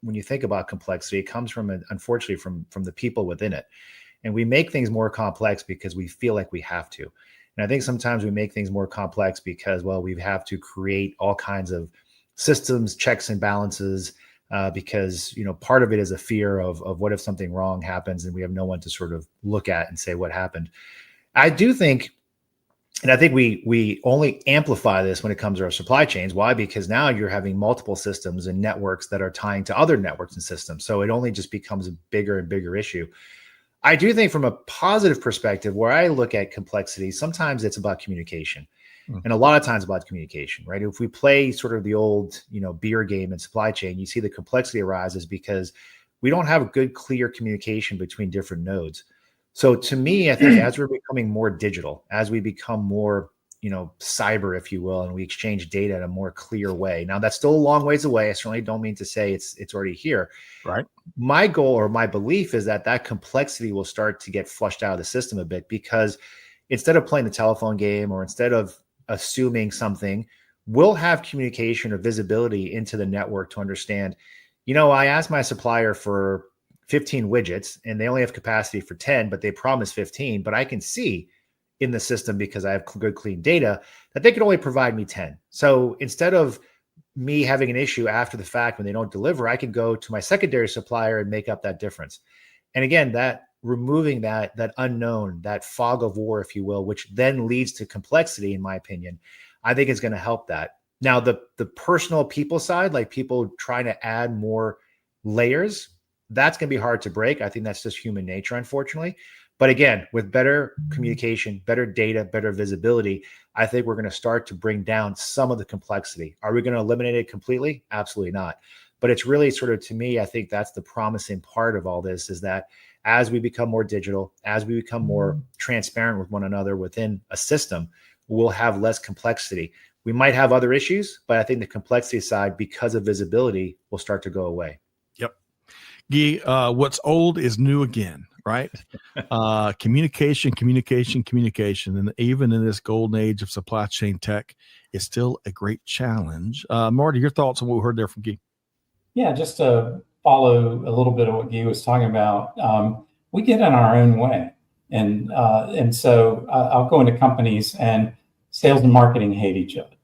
when you think about complexity, it comes unfortunately from the people within it. And we make things more complex because we feel like we have to. And I think sometimes we make things more complex because, we have to create all kinds of systems, checks and balances, because, part of it is a fear of what if something wrong happens and we have no one to sort of look at and say what happened. I do think, and I think we only amplify this when it comes to our supply chains. Why? Because now you're having multiple systems and networks that are tying to other networks and systems. So it only just becomes a bigger and bigger issue. I do think from a positive perspective, where I look at complexity, sometimes it's about communication. And a lot of times about communication, right? If we play sort of the old, beer game in supply chain, you see the complexity arises because we don't have good, clear communication between different nodes. So to me, I think as we're becoming more digital, as we become more, cyber, if you will, and we exchange data in a more clear way. Now that's still a long ways away. I certainly don't mean to say it's already here. Right. My goal or my belief is that complexity will start to get flushed out of the system a bit, because instead of playing the telephone game or instead of assuming something, we'll have communication or visibility into the network to understand, I asked my supplier for 15 widgets and they only have capacity for 10, but they promised 15, but I can see in the system, because I have good, clean data, that they could only provide me 10. So instead of me having an issue after the fact when they don't deliver, I can go to my secondary supplier and make up that difference. And again, that removing that unknown, that fog of war, if you will, which then leads to complexity, in my opinion, I think is going to help that. Now, the personal people side, like people trying to add more layers, that's going to be hard to break. I think that's just human nature, unfortunately. But again, with better communication, better data, better visibility, I think we're going to start to bring down some of the complexity. Are we going to eliminate it completely? Absolutely not. But it's really sort of, to me, I think that's the promising part of all this, is that as we become more digital, as we become more transparent with one another within a system, we'll have less complexity. We might have other issues, but I think the complexity side, because of visibility, will start to go away. Yep. Guy, what's old is new again, right? Communication. And even in this golden age of supply chain tech, is still a great challenge. Marty, your thoughts on what we heard there from Guy? Yeah, just to follow a little bit of what Guy was talking about, we get in our own way. And so I'll go into companies, and sales and marketing hate each other.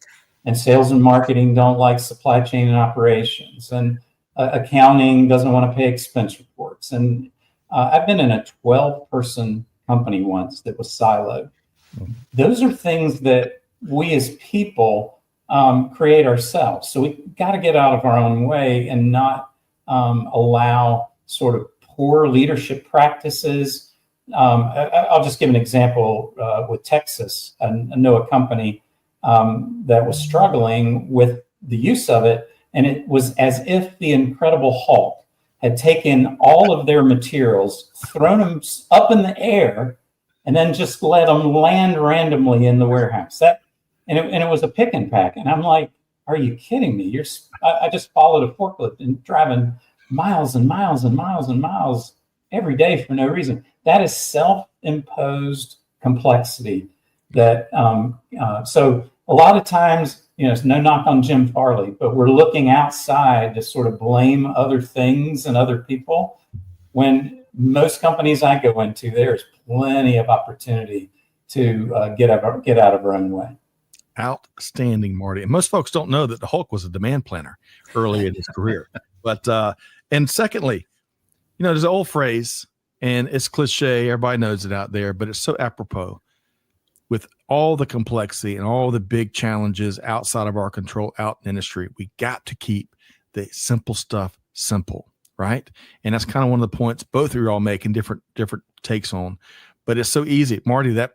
And sales and marketing don't like supply chain and operations. And accounting doesn't want to pay expense reports. And I've been in a 12-person company once that was siloed. Those are things that we as people create ourselves. So we got to get out of our own way and not allow sort of poor leadership practices. I'll just give an example with Tecsys. I know a company that was struggling with the use of it, and it was as if the Incredible Hulk had taken all of their materials, thrown them up in the air, and then just let them land randomly in the warehouse. And it was a pick and pack. And I'm like, are you kidding me? I just followed a forklift and driving miles and miles and miles and miles every day for no reason. That is self-imposed complexity. That so a lot of times, it's no knock on Jim Farley, but we're looking outside to sort of blame other things and other people, when most companies I go into, there's plenty of opportunity to get out of our own way. Outstanding, Marty. And most folks don't know that the Hulk was a demand planner early in his career. But and secondly, there's an old phrase, and it's cliche, everybody knows it out there, but it's so apropos. With all the complexity and all the big challenges outside of our control out in the industry, we got to keep the simple stuff simple, right? And that's kind of one of the points both of you all making different takes on. But it's so easy, Marty. That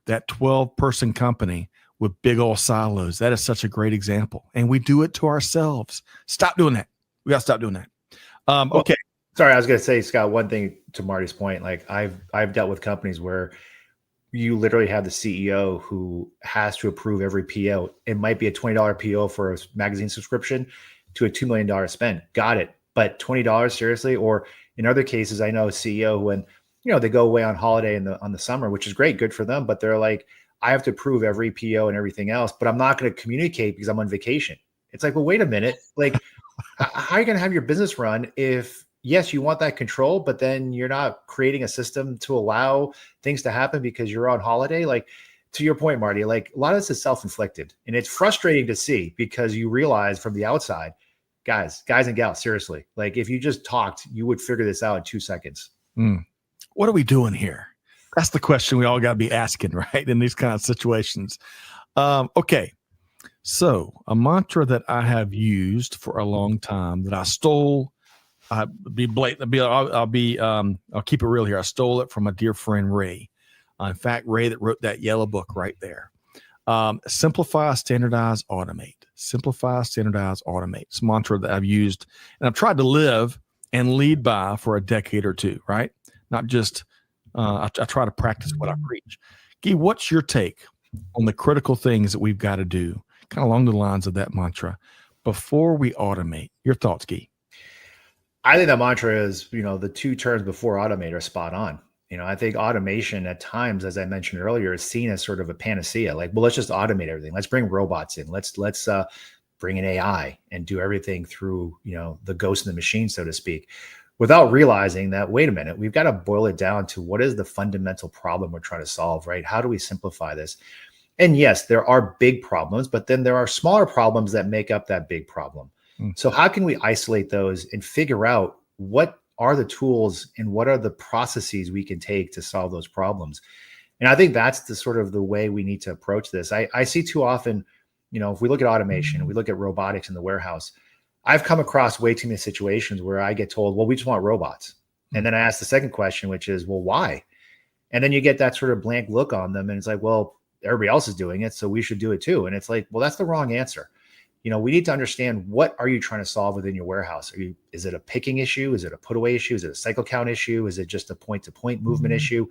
12-person company with big old silos, that is such a great example, and we do it to ourselves. Stop doing that. We got to stop doing that. Okay. Sorry, I was going to say, Scott, one thing to Marty's point. Like I've dealt with companies where you literally have the CEO who has to approve every PO. It might be a $20 PO for a magazine subscription to a $2 million spend. Got it. But $20, seriously? Or in other cases, I know a CEO when, they go away on holiday on the summer, which is great, good for them. But they're like, I have to approve every PO and everything else, but I'm not going to communicate because I'm on vacation. It's like, well, wait a minute. Like, how are you going to have your business run if, yes, you want that control, but then you're not creating a system to allow things to happen because you're on holiday? Like, to your point, Marty, like a lot of this is self-inflicted, and it's frustrating to see because you realize from the outside, guys and gals, seriously, like if you just talked, you would figure this out in 2 seconds. What are we doing here? That's the question we all got to be asking, right? In these kind of situations. Okay. So a mantra that I have used for a long time that I stole, I'll keep it real here. I stole it from a dear friend, Ray. In fact, Ray that wrote that yellow book right there. Simplify, standardize, automate. Simplify, standardize, automate. It's a mantra that I've used and I've tried to live and lead by for a decade or two, right? Not just, I try to practice what I preach. Guy, what's your take on the critical things that we've got to do, kind of along the lines of that mantra, before we automate? Your thoughts, Guy? I think that mantra is, the two terms before automate are spot on. I think automation at times, as I mentioned earlier, is seen as sort of a panacea. Like, well, let's just automate everything. Let's bring robots in. Let's bring in AI and do everything through, the ghost in the machine, so to speak, without realizing that, wait a minute, we've got to boil it down to what is the fundamental problem we're trying to solve, right? How do we simplify this? And yes, there are big problems, but then there are smaller problems that make up that big problem. So how can we isolate those and figure out what are the tools and what are the processes we can take to solve those problems? And I think that's the sort of the way we need to approach this. I see too often, if we look at automation, we look at robotics in the warehouse, I've come across way too many situations where I get told, well, we just want robots. And then I ask the second question, which is, well, why? And then you get that sort of blank look on them. And it's like, well, everybody else is doing it, so we should do it too. And it's like, well, that's the wrong answer. We need to understand, what are you trying to solve within your warehouse? Is it a picking issue? Is it a put away issue? Is it a cycle count issue? Is it just a point to point movement issue?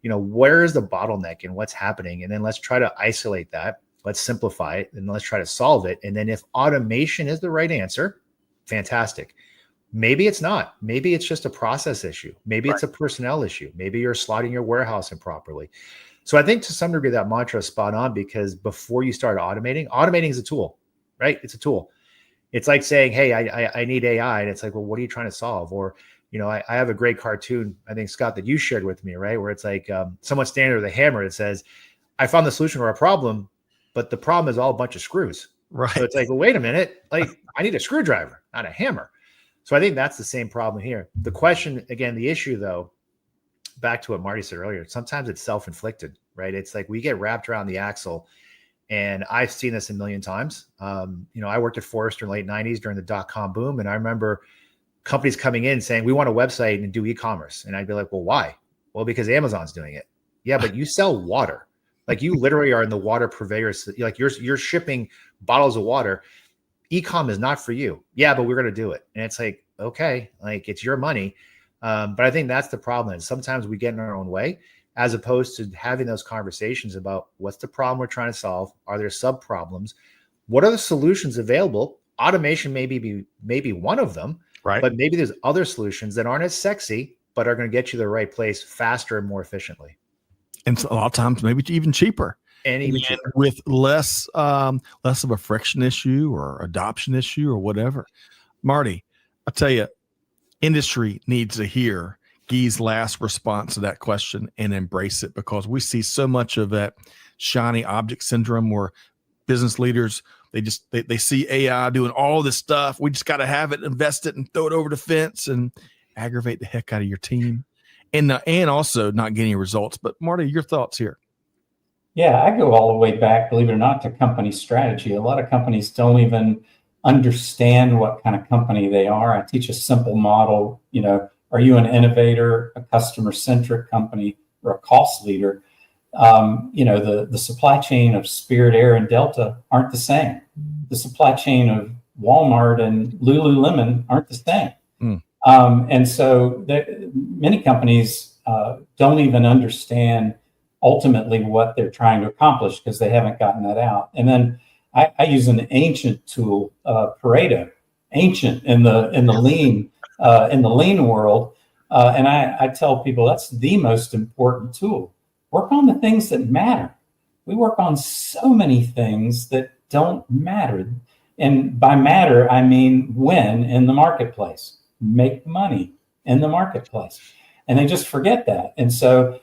Where is the bottleneck and what's happening? And then let's try to isolate that. Let's simplify it and let's try to solve it. And then if automation is the right answer, fantastic. Maybe it's not. Maybe it's just a process issue. Maybe it's a personnel issue. Maybe you're slotting your warehouse improperly. So I think to some degree that mantra is spot on, because before you start automating is a tool. Right? It's a tool. It's like saying, hey, I need AI. And it's like, well, what are you trying to solve? Or, I have a great cartoon, I think, Scott, that you shared with me, right? Where it's like someone standing with a hammer that says, I found the solution to our problem, but the problem is all a bunch of screws. Right. So it's like, well, wait a minute. Like, I need a screwdriver, not a hammer. So I think that's the same problem here. The question, again, the issue, though, back to what Marty said earlier, sometimes it's self-inflicted, right? It's like we get wrapped around the axle. And I've seen this a million times. I worked at Forrester in the late 90s during the dot-com boom. And I remember companies coming in saying, we want a website and do e-commerce. And I'd be like, well, why? Well, because Amazon's doing it. Yeah, but you sell water. Like, you literally are in the water purveyors. Like, you're shipping bottles of water. E-com is not for you. Yeah, but we're going to do it. And it's like, okay, like, it's your money. But I think that's the problem. And sometimes we get in our own way, as opposed to having those conversations about what's the problem we're trying to solve. Are there sub problems? What are the solutions available? Automation may be one of them, right? But maybe there's other solutions that aren't as sexy, but are going to get you to the right place faster and more efficiently. And so a lot of times, maybe even cheaper. And even cheaper. With less of a friction issue or adoption issue or whatever. Marty, I tell you, industry needs to hear Guy's last response to that question and embrace it, because we see so much of that shiny object syndrome where business leaders, they see AI doing all this stuff. We just got to have it, invest it, and throw it over the fence and aggravate the heck out of your team, and also not getting results. But Marty, your thoughts here? Yeah, I go all the way back, believe it or not, to company strategy. A lot of companies don't even understand what kind of company they are. I teach a simple model, are you an innovator, a customer-centric company, or a cost leader? The supply chain of Spirit Air and Delta aren't the same. The supply chain of Walmart and Lululemon aren't the same. And so many companies don't even understand ultimately what they're trying to accomplish, because they haven't gotten that out. And then I use an ancient tool, Pareto, ancient in the lean world. And I tell people that's the most important tool. Work on the things that matter. We work on so many things that don't matter. And by matter, I mean win in the marketplace, make money in the marketplace. And they just forget that. And so,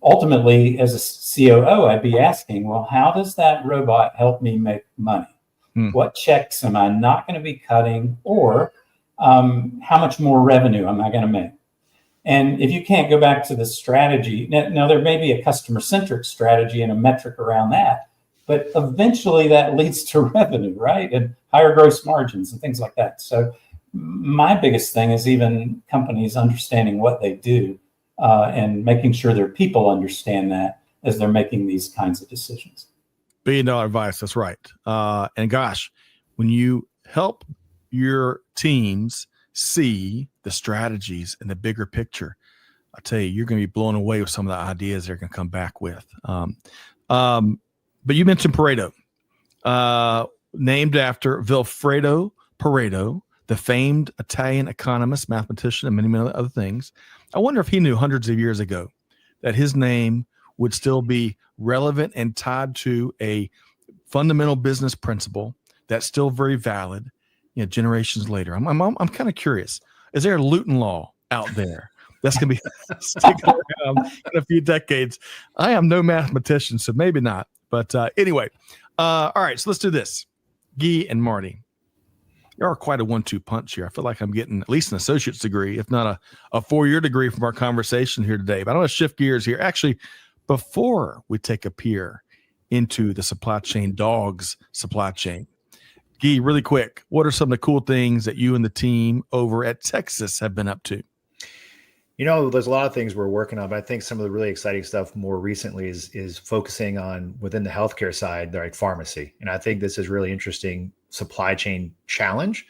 ultimately, as a COO, I'd be asking, well, how does that robot help me make money? What checks am I not going to be cutting? Or how much more revenue am I going to make? And if you can't go back to the strategy, now there may be a customer-centric strategy and a metric around that, but eventually that leads to revenue, right? And higher gross margins and things like that. So my biggest thing is even companies understanding what they do and making sure their people understand that as they're making these kinds of decisions. Billion-dollar advice. That's right. And gosh, when you help your teams see the strategies and the bigger picture, I tell you, you're going to be blown away with some of the ideas they're going to come back with. But you mentioned Pareto, named after Vilfredo Pareto, the famed Italian economist, mathematician, and many, many other things. I wonder if he knew hundreds of years ago that his name would still be relevant and tied to a fundamental business principle that's still very valid, generations later. I'm kind of curious. Is there a Luton law out there that's going to be sticking around in a few decades? I am no mathematician, so maybe not. But anyway, all right. So let's do this. Guy and Marty, you are quite a 1-2 punch here. I feel like I'm getting at least an associate's degree, if not a 4-year degree from our conversation here today. But I want to shift gears here. Actually, before we take a peer into the supply chain, dog's supply chain, Guy, really quick, what are some of the cool things that you and the team over at Tecsys have been up to? There's a lot of things we're working on, but I think some of the really exciting stuff more recently is focusing on within the healthcare side, like pharmacy. And I think this is really interesting supply chain challenge,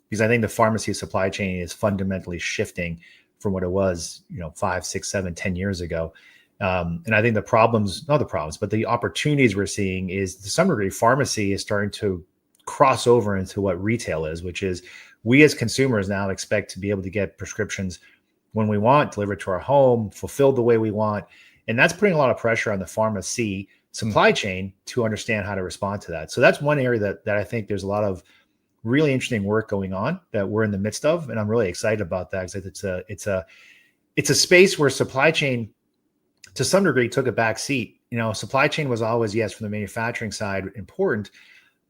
because I think the pharmacy supply chain is fundamentally shifting from what it was, 5, 6, 7, 10 years ago. And I think the opportunities we're seeing is, to some degree, pharmacy is starting to cross over into what retail is, which is we as consumers now expect to be able to get prescriptions when we want, delivered to our home, fulfilled the way we want. And that's putting a lot of pressure on the pharmacy supply chain to understand how to respond to that. So that's one area that I think there's a lot of really interesting work going on that we're in the midst of. And I'm really excited about that, because it's a space where supply chain, to some degree, took a back seat. Supply chain was always, yes, from the manufacturing side, important,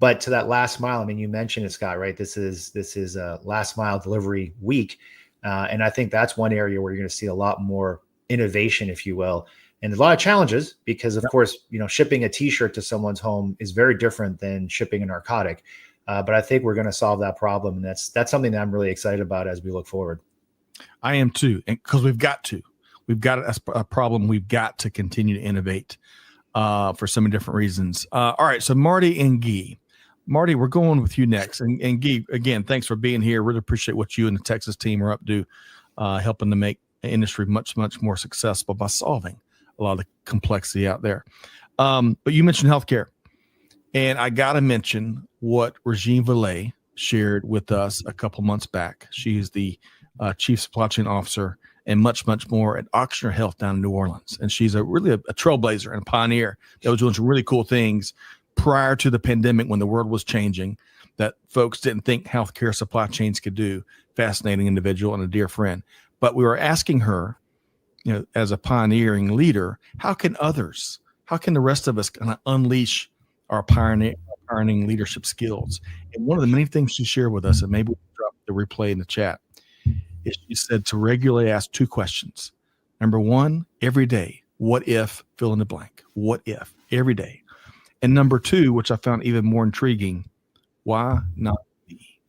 but to that last mile. I mean, you mentioned it, Scott, right? This is a last mile delivery week. And I think that's one area where you're going to see a lot more innovation, if you will. And there's a lot of challenges because, of course, shipping a T-shirt to someone's home is very different than shipping a narcotic. But I think we're going to solve that problem. And that's something that I'm really excited about as we look forward. I am too. And because we've got a problem. We've got to continue to innovate for so many different reasons. All right. So Marty and Guy. Marty, we're going with you next. And Guy, again, thanks for being here. Really appreciate what you and the Tecsys team are up to, helping to make the industry much, much more successful by solving a lot of the complexity out there. But you mentioned healthcare. And I got to mention what Regine Valet shared with us a couple months back. She's the chief supply chain officer and much, much more at Auctioner Health down in New Orleans. And she's really a trailblazer and a pioneer that was doing some really cool things prior to the pandemic, when the world was changing, that folks didn't think healthcare supply chains could do. Fascinating individual and a dear friend. But we were asking her, as a pioneering leader, how can the rest of us kind of unleash our pioneering leadership skills? And one of the many things she shared with us, and maybe we'll drop the replay in the chat, is she said to regularly ask 2 questions. Number 1, every day, what if, fill in the blank, what if, every day. And number 2, which I found even more intriguing, why not me?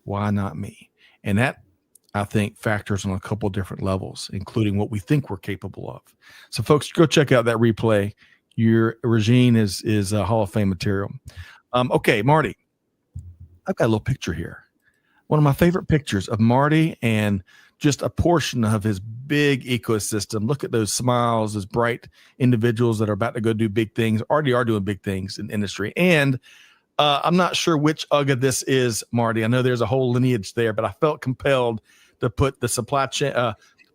Why not me? And that, I think, factors on a couple of different levels, including what we think we're capable of. So folks, go check out that replay. Your Regine is a Hall of Fame material. Okay, Marty, I've got a little picture here. One of my favorite pictures of Marty and just a portion of his big ecosystem. Look at those smiles, those bright individuals that are about to go do big things, already are doing big things in the industry. And I'm not sure which UGA this is, Marty. I know there's a whole lineage there, but I felt compelled to put the supply chain,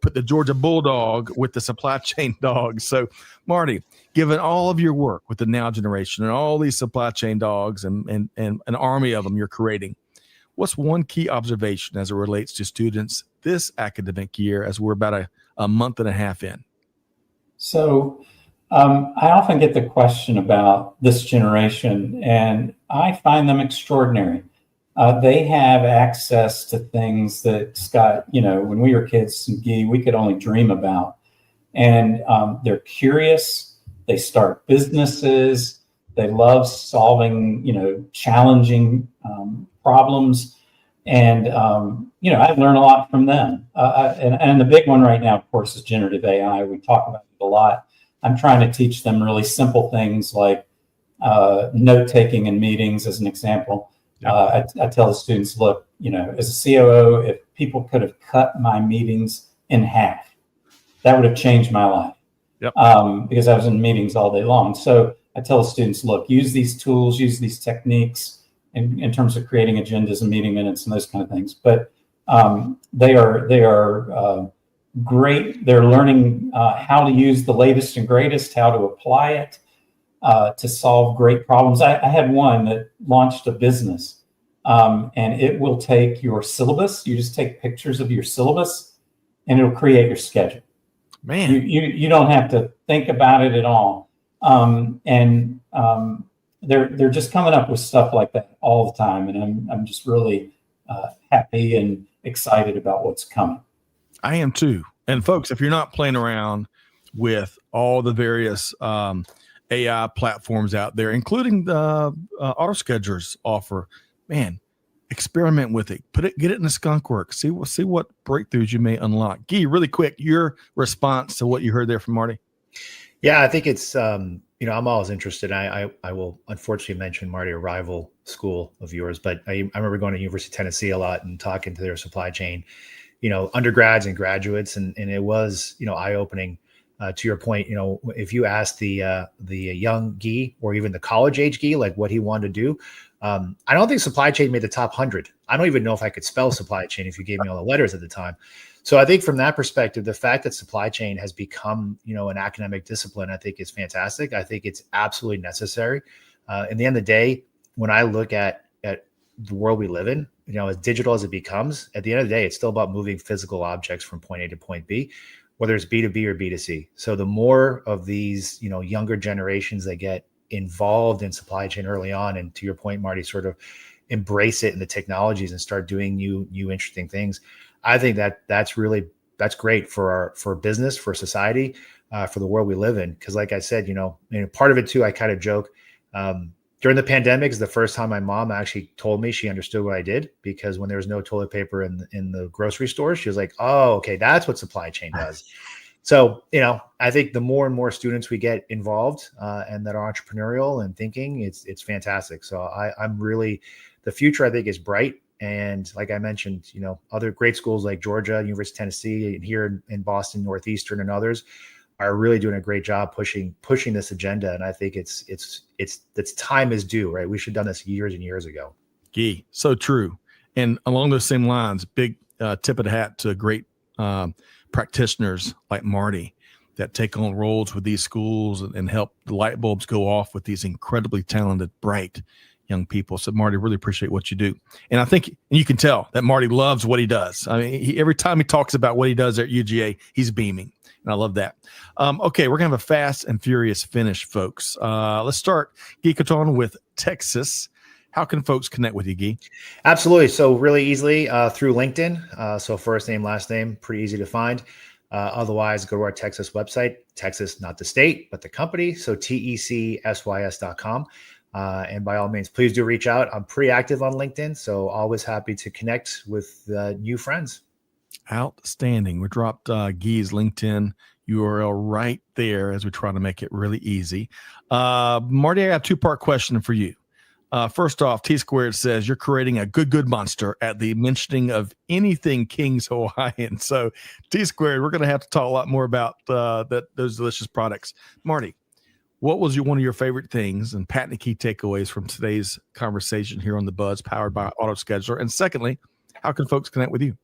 put the Georgia Bulldog with the supply chain dogs. So, Marty, given all of your work with the Now generation and all these supply chain dogs and an army of them you're creating, what's one key observation as it relates to students this academic year, as we're about a month and a half in? So I often get the question about this generation, and I find them extraordinary. They have access to things that, Scott, when we were kids, Guy, we could only dream about. And they're curious. They start businesses. They love solving, challenging problems. And, I learn a lot from them. And the big one right now, of course, is generative AI. We talk about it a lot. I'm trying to teach them really simple things like note taking in meetings, as an example. Yep. I tell the students, look, as a COO, if people could have cut my meetings in half, that would have changed my life. Yep. Because I was in meetings all day long. So I tell the students, look, use these tools, use these techniques in terms of creating agendas and meeting minutes and those kind of things. But they are great. They're learning how to use the latest and greatest, how to apply it to solve great problems. I had one that launched a business, and it will take your syllabus. You just take pictures of your syllabus, and it'll create your schedule. Man, you don't have to think about it at all. They're just coming up with stuff like that all the time, and I'm just really happy and excited about what's coming. I am too. And folks, if you're not playing around with all the various AI platforms out there, including the AutoSchedulers offer, man, experiment with it. Get it in the skunk work. See what breakthroughs you may unlock. Guy, really quick, your response to what you heard there from Marty. Yeah, I think it's I'm always interested. I will unfortunately mention Marty, a rival school of yours, but I remember going to University of Tennessee a lot and talking to their supply chain, undergrads and graduates, and it was eye-opening. To your point, if you ask the young Guy or even the college age Guy, like what he wanted to do, I don't think supply chain made the top 100. I don't even know if I could spell supply chain if you gave me all the letters at the time. So I think from that perspective, the fact that supply chain has become, an academic discipline, I think is fantastic. I think it's absolutely necessary. In the end of the day, when I look at the world we live in, as digital as it becomes, at the end of the day, it's still about moving physical objects from point A to point B, whether it's B2B or B2C. So the more of these, younger generations that get involved in supply chain early on, and to your point, Marty, sort of embrace it in the technologies and start doing new interesting things, I think that's great for business, for society, for the world we live in. Because like I said, part of it too, I kind of joke, during the pandemic is the first time my mom actually told me she understood what I did, because when there was no toilet paper in the grocery store, she was like, oh, okay, that's what supply chain does. So, I think the more and more students we get involved and that are entrepreneurial and thinking, it's fantastic. So I'm really, the future I think is bright. And like I mentioned, other great schools like Georgia, University of Tennessee, and here in Boston, Northeastern, and others are really doing a great job pushing this agenda. And I think it's time is due, right? We should have done this years and years ago. Guy, so true. And along those same lines, big tip of the hat to great practitioners like Marty that take on roles with these schools and help the light bulbs go off with these incredibly talented, bright young people. So Marty, really appreciate what you do. And I think, and you can tell that Marty loves what he does. I mean, every time he talks about what he does at UGA, he's beaming. And I love that. Okay, we're going to have a fast and furious finish, folks. Let's start, Guy Courtin, with Tecsys. How can folks connect with you, Guy? Absolutely. So really easily through LinkedIn. So first name, last name, pretty easy to find. Otherwise, go to our Tecsys website, Tecsys, not the state, but the company. So tecsys.com. And by all means, please do reach out. I'm pretty active on LinkedIn, so always happy to connect with new friends. Outstanding. We dropped Guy's LinkedIn URL right there as we try to make it really easy. Marty, I got a two-part question for you. First off, T Squared says you're creating a good monster at the mentioning of anything King's Hawaiian. So T Squared, we're going to have to talk a lot more about those delicious products. Marty, what was one of your favorite things and patent key takeaways from today's conversation here on The Buzz, powered by AutoScheduler? And secondly, how can folks connect with you?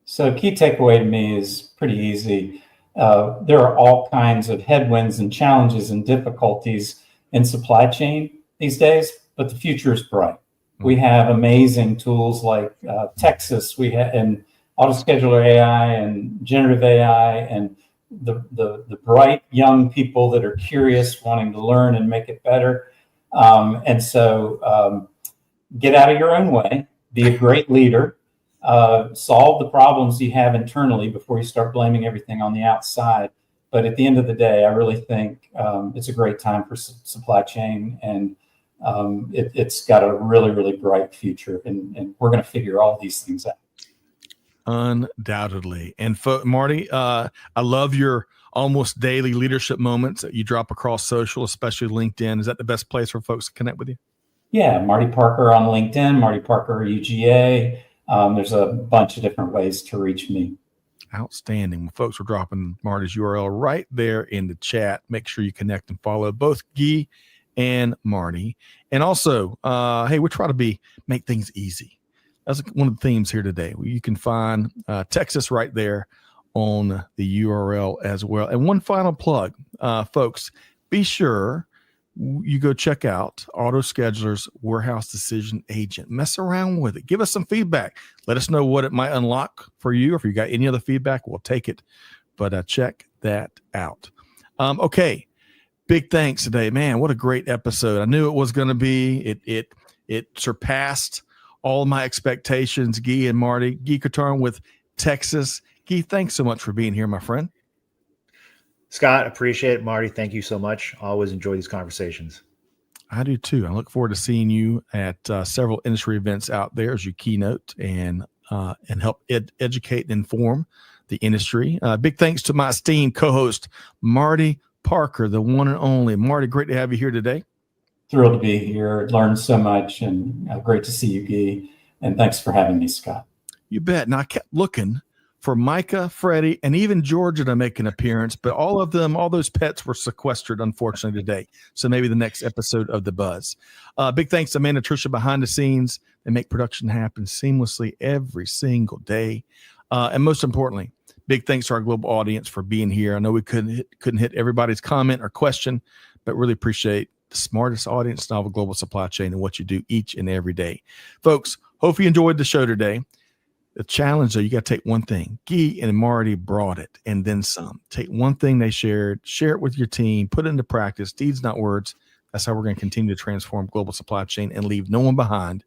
So key takeaway to me is pretty easy. There are all kinds of headwinds and challenges and difficulties in supply chain these days, but the future is bright. We have amazing tools like Tecsys, and AutoScheduler AI and generative AI, and the bright young people that are curious, wanting to learn and make it better. And so get out of your own way, be a great leader, solve the problems you have internally before you start blaming everything on the outside. But at the end of the day, I really think it's a great time for supply chain, and it's got a really, really bright future. And we're going to figure all these things out. Undoubtedly. And Marty, I love your almost daily leadership moments that you drop across social, especially LinkedIn. Is that the best place for folks to connect with you? Yeah, Marty Parker on LinkedIn, Marty Parker UGA. There's a bunch of different ways to reach me. Outstanding. Well, folks, we're dropping Marty's URL right there in the chat. Make sure you connect and follow both Guy and Marty. And also, hey, we try to make things easy. That's one of the themes here today. You can find Tecsys right there on the URL as well. And one final plug, folks, be sure you go check out AutoScheduler's Warehouse Decision Agent. Mess around with it. Give us some feedback. Let us know what it might unlock for you. If you got any other feedback, we'll take it. But check that out. Okay. Big thanks today, man. What a great episode. I knew it was going to be. It surpassed all my expectations. Guy and Marty. Guy Courtin with Tecsys. Guy, thanks so much for being here, my friend. Scott, appreciate it. Marty, thank you so much. Always enjoy these conversations. I do too. I look forward to seeing you at several industry events out there as you keynote and help educate and inform the industry. Big thanks to my esteemed co-host, Marty Parker, the one and only. Marty, great to have you here today. Thrilled to be here. Learned so much, and great to see you, Guy. And thanks for having me, Scott. You bet. And I kept looking for Micah, Freddie, and even Georgia to make an appearance, but all those pets were sequestered, unfortunately, today. So maybe the next episode of The Buzz. Big thanks to Amanda Tricia behind the scenes and make production happen seamlessly every single day. And most importantly, big thanks to our global audience for being here. I know we couldn't hit everybody's comment or question, but really appreciate the smartest audience in all of global supply chain and what you do each and every day. Folks, hope you enjoyed the show today. The challenge, though, you got to take one thing. Guy and Marty brought it, and then some. Take one thing they shared, share it with your team, put it into practice. Deeds, not words. That's how we're going to continue to transform global supply chain and leave no one behind.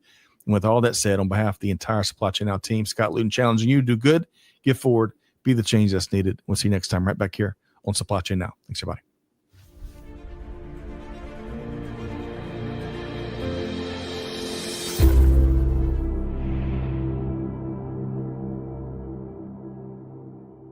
And with all that said, on behalf of the entire Supply Chain Now team, Scott Luton challenging you to do good, give forward, be the change that's needed. We'll see you next time right back here on Supply Chain Now. Thanks, everybody.